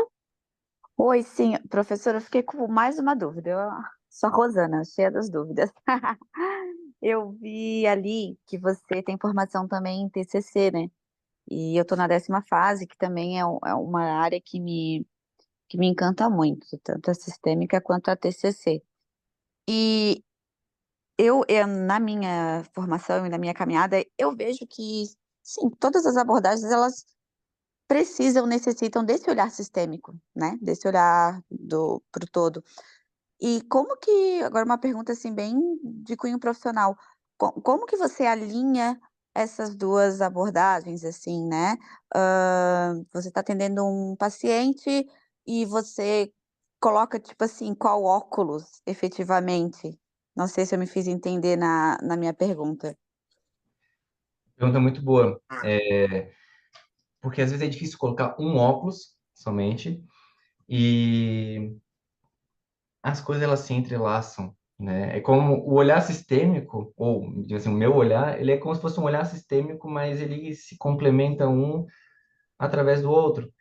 Oi, sim, professora, eu fiquei com mais uma dúvida. Eu sou a Rosana, cheia das dúvidas. Eu vi ali que você tem formação também em TCC, né? E eu tô na 10ª fase, que também é uma área que me encanta muito, tanto a sistêmica quanto a TCC. E na minha formação e na minha caminhada, eu vejo que, sim, todas as abordagens, elas necessitam desse olhar sistêmico, né? Desse olhar pro todo. E como que, agora uma pergunta assim bem de cunho profissional, como que você alinha essas duas abordagens, assim, né? Você está atendendo um paciente e você coloca, tipo assim, qual óculos, efetivamente? Não sei se eu me fiz entender na minha pergunta. Pergunta muito boa. Porque às vezes é difícil colocar um óculos somente e as coisas elas se entrelaçam, né? É como o olhar sistêmico, ou assim, o meu olhar, ele é como se fosse um olhar sistêmico, mas ele se complementa um através do outro.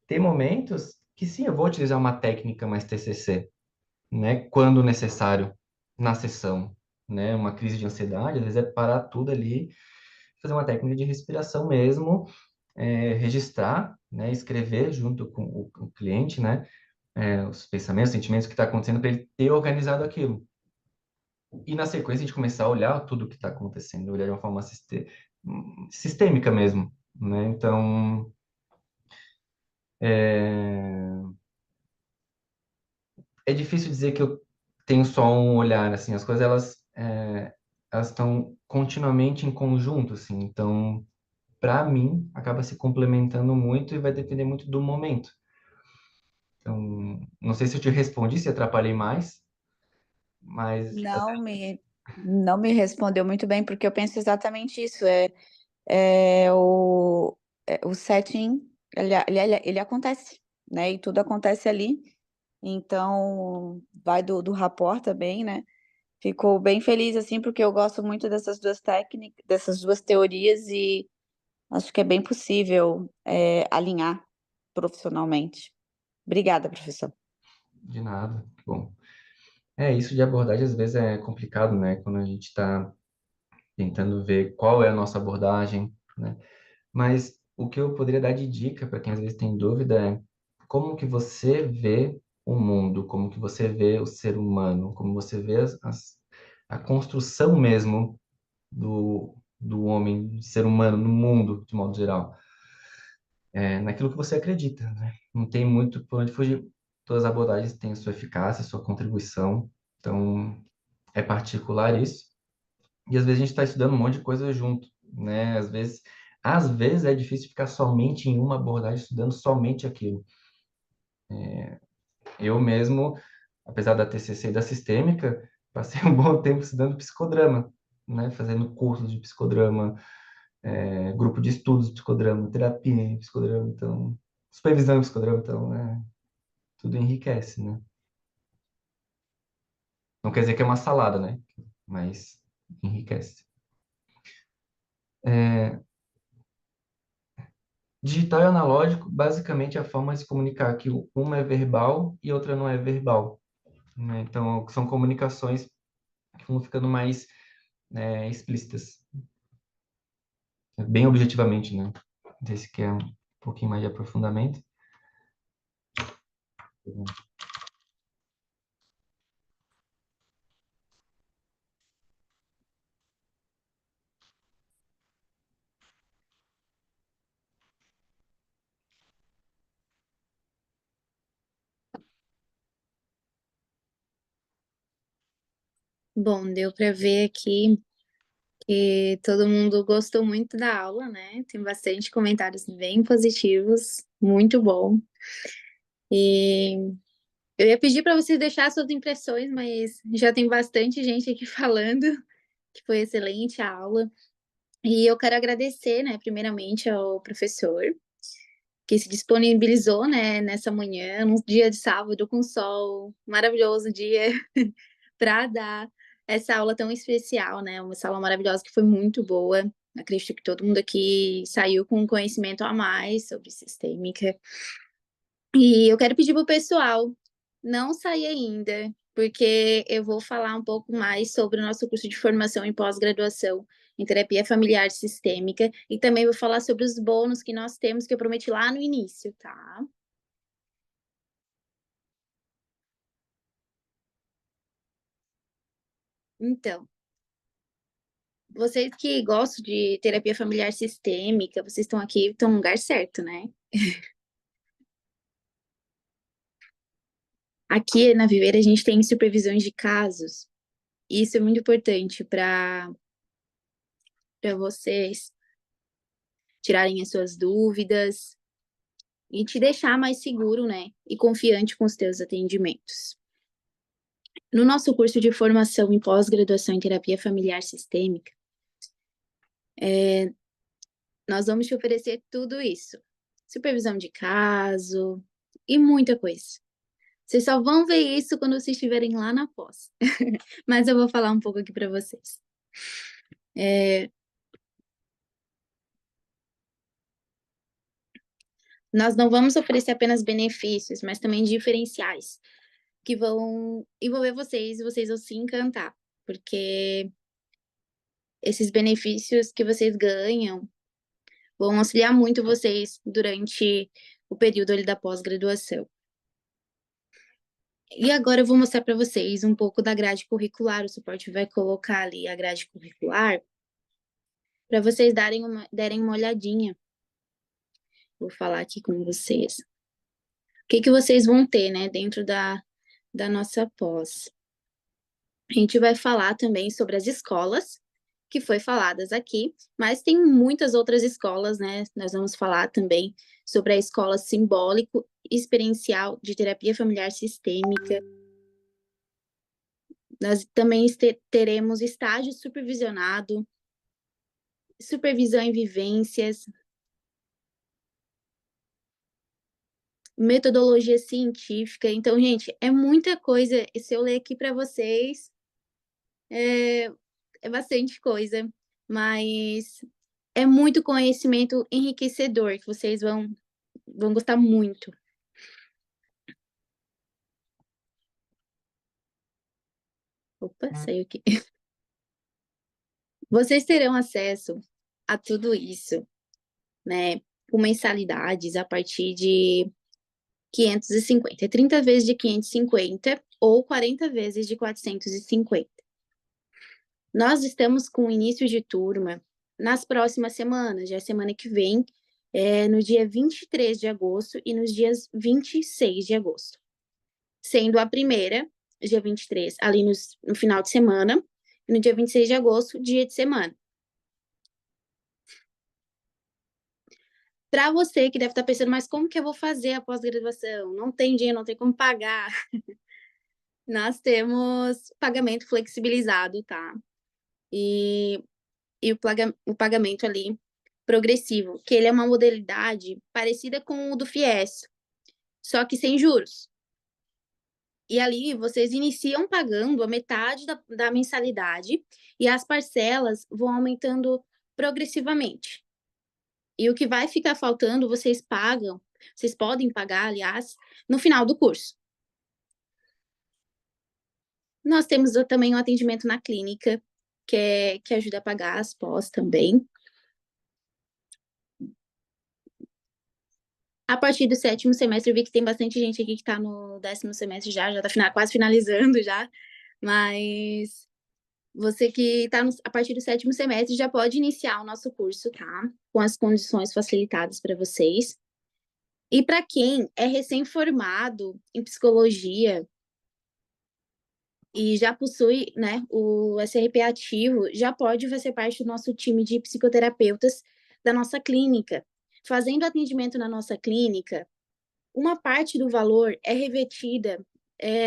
Tem momentos que sim, eu vou utilizar uma técnica mais TCC, né? Quando necessário, na sessão, né? Uma crise de ansiedade, às vezes é parar tudo ali, fazer uma técnica de respiração mesmo, registrar, né? Escrever junto com o cliente, né? Os pensamentos, sentimentos, o que está acontecendo, para ele ter organizado aquilo. E na sequência a gente começar a olhar tudo o que está acontecendo, olhar de uma forma sistêmica mesmo, né? Então, é difícil dizer que eu tenho só um olhar, assim, as coisas elas estão continuamente em conjunto, assim. Então, para mim, acaba se complementando muito e vai depender muito do momento. Então, não sei se eu te respondi, se atrapalhei mais, mas Não me respondeu muito bem, porque eu penso exatamente isso. É o setting, ele acontece, né? E tudo acontece ali. Então, vai do rapport também, né? Fico bem feliz, assim, porque eu gosto muito dessas duas técnicas, dessas duas teorias, e acho que é bem possível alinhar profissionalmente. Obrigada, professor. de nada. Bom, isso de abordagem às vezes é complicado, né? Quando a gente está tentando ver qual é a nossa abordagem, né? Mas o que eu poderia dar de dica para quem às vezes tem dúvida é como que você vê o mundo, como que você vê o ser humano, como você vê a construção mesmo do homem, do ser humano no mundo, de modo geral. Naquilo que você acredita, né? Não tem muito por onde fugir. Todas as abordagens têm a sua eficácia, a sua contribuição, então é particular isso. E às vezes a gente está estudando um monte de coisa junto, né? Às vezes é difícil ficar somente em uma abordagem, estudando somente aquilo. Eu mesmo, apesar da TCC e da sistêmica, passei um bom tempo estudando psicodrama, né? Fazendo cursos de psicodrama, grupo de estudos de psicodrama, terapia em psicodrama, então, supervisão em psicodrama, então, né? Tudo enriquece, né? Não quer dizer que é uma salada, né? Mas enriquece. Digital e analógico, basicamente, é a forma de se comunicar que uma é verbal e outra não é verbal, né? Então, são comunicações que vão ficando mais explícitas, bem objetivamente, né? Esse que é um pouquinho mais de aprofundamento. Bom, deu para ver aqui que todo mundo gostou muito da aula, né? Tem bastante comentários bem positivos, muito bom. E eu ia pedir para vocês deixar suas impressões, mas já tem bastante gente aqui falando que foi excelente a aula. E eu quero agradecer, né, primeiramente ao professor que se disponibilizou, né, nessa manhã, num dia de sábado com sol, maravilhoso dia, para dar essa aula tão especial, né, uma aula maravilhosa que foi muito boa. Acredito que todo mundo aqui saiu com um conhecimento a mais sobre sistêmica. E eu quero pedir para o pessoal não sair ainda, porque eu vou falar um pouco mais sobre o nosso curso de formação em pós-graduação em terapia familiar sistêmica e também vou falar sobre os bônus que nós temos, que eu prometi lá no início, tá? Então, vocês que gostam de terapia familiar sistêmica, vocês estão no lugar certo, né? Aqui na Viver a gente tem supervisões de casos. E isso é muito importante para vocês tirarem as suas dúvidas e te deixar mais seguro, né? E confiante com os teus atendimentos. No nosso curso de formação em pós-graduação em terapia familiar sistêmica, nós vamos te oferecer tudo isso. Supervisão de caso e muita coisa. Vocês só vão ver isso quando vocês estiverem lá na pós. Mas eu vou falar um pouco aqui para vocês. Nós não vamos oferecer apenas benefícios, mas também diferenciais que vão envolver vocês e vocês vão se encantar, porque esses benefícios que vocês ganham vão auxiliar muito vocês durante o período ali da pós-graduação. E agora eu vou mostrar para vocês um pouco da grade curricular. O suporte vai colocar ali a grade curricular para vocês derem uma olhadinha. Vou falar aqui com vocês. O que vocês vão ter, né, dentro da nossa pós? A gente vai falar também sobre as escolas que foi faladas aqui, mas tem muitas outras escolas, né? Nós vamos falar também sobre a escola simbólico experiencial de terapia familiar sistêmica. Nós também teremos estágio supervisionado, supervisão em vivências, metodologia científica. Então, gente, é muita coisa. E se eu ler aqui para vocês, é bastante coisa, mas é muito conhecimento enriquecedor que vocês vão gostar muito. Opa, saiu aqui. Vocês terão acesso a tudo isso, né? Com mensalidades a partir de 550. 30 vezes de 550 ou 40 vezes de 450. Nós estamos com início de turma nas próximas semanas, já é semana que vem, no dia 23 de agosto e nos dias 26 de agosto. Sendo a primeira, dia 23, ali no final de semana, e no dia 26 de agosto, dia de semana. Para você que deve estar pensando, mas como que eu vou fazer a pós-graduação? Não tem dinheiro, não tem como pagar. Nós temos pagamento flexibilizado, tá? E o pagamento ali progressivo, que ele é uma modalidade parecida com o do FIES, só que sem juros. E ali vocês iniciam pagando a metade da mensalidade e as parcelas vão aumentando progressivamente. E o que vai ficar faltando, vocês podem pagar, aliás, no final do curso. Nós temos também um atendimento na clínica, que ajuda a pagar as pós também. A partir do 7º semestre, eu vi que tem bastante gente aqui que está no 10º semestre já está quase finalizando já, mas você que está a partir do 7º semestre já pode iniciar o nosso curso, tá? Com as condições facilitadas para vocês. E para quem é recém-formado em psicologia e já possui, né, o SRP ativo, já pode fazer parte do nosso time de psicoterapeutas da nossa clínica. Fazendo atendimento na nossa clínica, uma parte do valor é revertida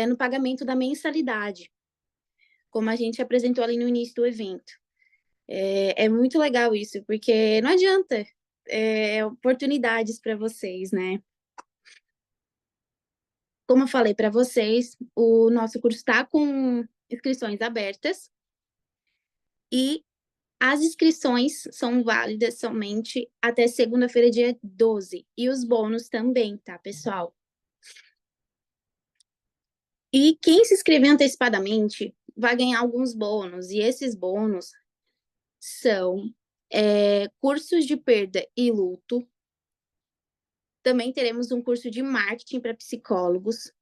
no pagamento da mensalidade, como a gente apresentou ali no início do evento. É muito legal isso, porque não adianta, oportunidades para vocês, né? Como eu falei para vocês, o nosso curso está com inscrições abertas e as inscrições são válidas somente até segunda-feira, dia 12. E os bônus também, tá, pessoal? E quem se inscrever antecipadamente vai ganhar alguns bônus. E esses bônus são cursos de perda e luto. Também teremos um curso de marketing para psicólogos.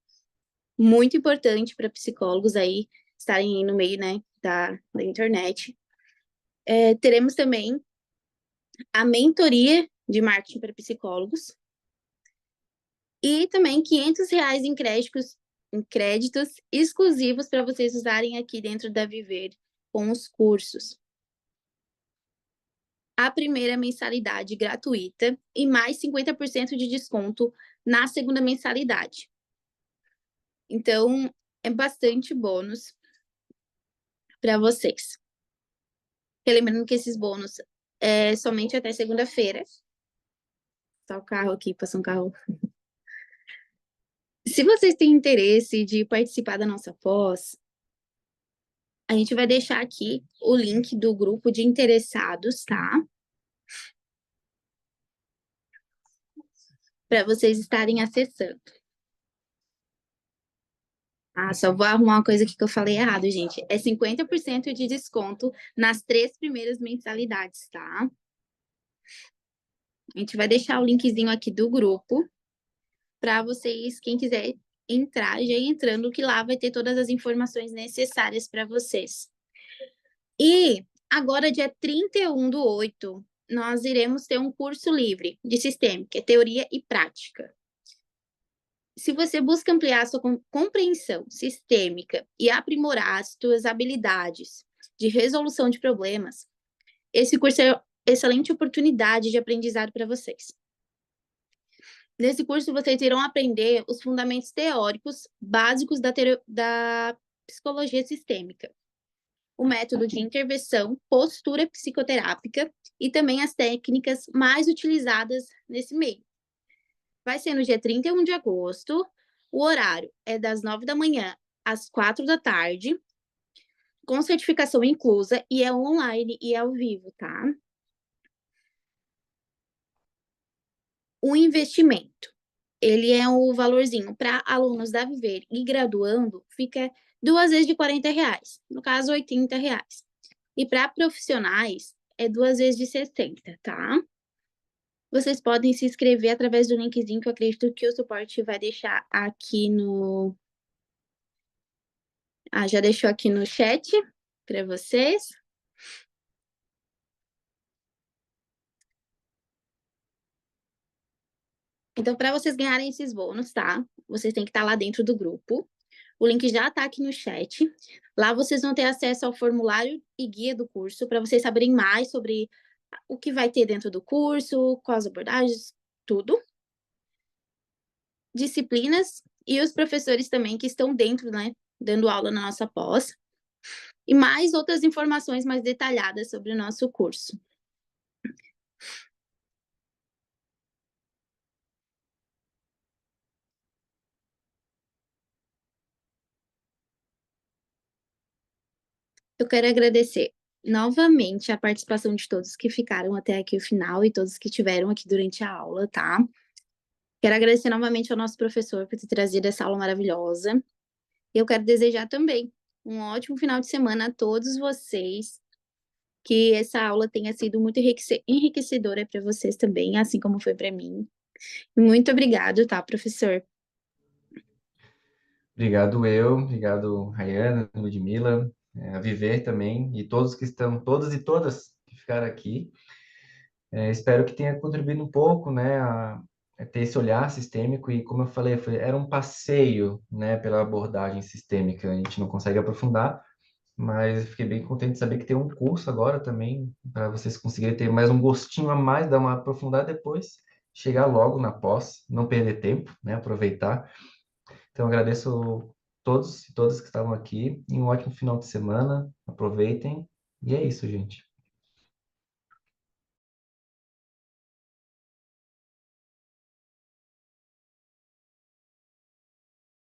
Muito importante para psicólogos aí estarem aí no meio, né, da internet. Teremos também a mentoria de marketing para psicólogos e também R$ 500 em créditos exclusivos para vocês usarem aqui dentro da Viver com os cursos. A primeira mensalidade gratuita e mais 50% de desconto na segunda mensalidade. Então, é bastante bônus para vocês. Lembrando que esses bônus é somente até segunda-feira. Tá o carro aqui, passou um carro. Se vocês têm interesse de participar da nossa pós, a gente vai deixar aqui o link do grupo de interessados, tá? Para vocês estarem acessando. Só vou arrumar uma coisa aqui que eu falei errado, gente. É 50% de desconto nas 3 primeiras mensalidades, tá? A gente vai deixar o linkzinho aqui do grupo para vocês, quem quiser entrar, já entrando, que lá vai ter todas as informações necessárias para vocês. E agora, dia 31/8, nós iremos ter um curso livre de sistêmica, teoria e prática. Se você busca ampliar a sua compreensão sistêmica e aprimorar as suas habilidades de resolução de problemas, Esse curso é excelente oportunidade de aprendizado para vocês. Nesse curso, vocês irão aprender os fundamentos teóricos básicos da psicologia sistêmica, o método de intervenção, postura psicoterápica e também as técnicas mais utilizadas nesse meio. Vai ser no dia 31 de agosto, o horário é das 9 da manhã às 4 da tarde, com certificação inclusa, e é online e é ao vivo, tá? O investimento, ele é o valorzinho para alunos da Viver e graduando, fica 2 vezes de R$ 40, no caso, R$ 80. E para profissionais, é 2 vezes de 60, tá? Vocês podem se inscrever através do linkzinho que eu acredito que o suporte vai deixar aqui no... já deixou aqui no chat para vocês. Então, para vocês ganharem esses bônus, tá? Vocês têm que estar lá dentro do grupo. O link já está aqui no chat. Lá vocês vão ter acesso ao formulário e guia do curso para vocês saberem mais sobre o que vai ter dentro do curso, quais abordagens, tudo. Disciplinas e os professores também que estão dentro, né? Dando aula na nossa pós. E mais outras informações mais detalhadas sobre o nosso curso. Eu quero agradecer novamente a participação de todos que ficaram até aqui o final e todos que estiveram aqui durante a aula, tá? Quero agradecer novamente ao nosso professor por ter trazido essa aula maravilhosa. E eu quero desejar também um ótimo final de semana a todos vocês, que essa aula tenha sido muito enriquecedora para vocês também, assim como foi para mim. Muito obrigado, tá, professor? Obrigado, Rayana, Ludmila, a Viver também, e todos que estão, todos e todas que ficaram aqui. Espero que tenha contribuído um pouco, né, a ter esse olhar sistêmico e, como eu falei, era um passeio, né, pela abordagem sistêmica. A gente não consegue aprofundar, mas fiquei bem contente de saber que tem um curso agora também, para vocês conseguirem ter mais um gostinho a mais, dar uma aprofundada depois, chegar logo na pós, não perder tempo, né, aproveitar. Então, agradeço todos e todas que estavam aqui e um ótimo final de semana. Aproveitem. E é isso, gente.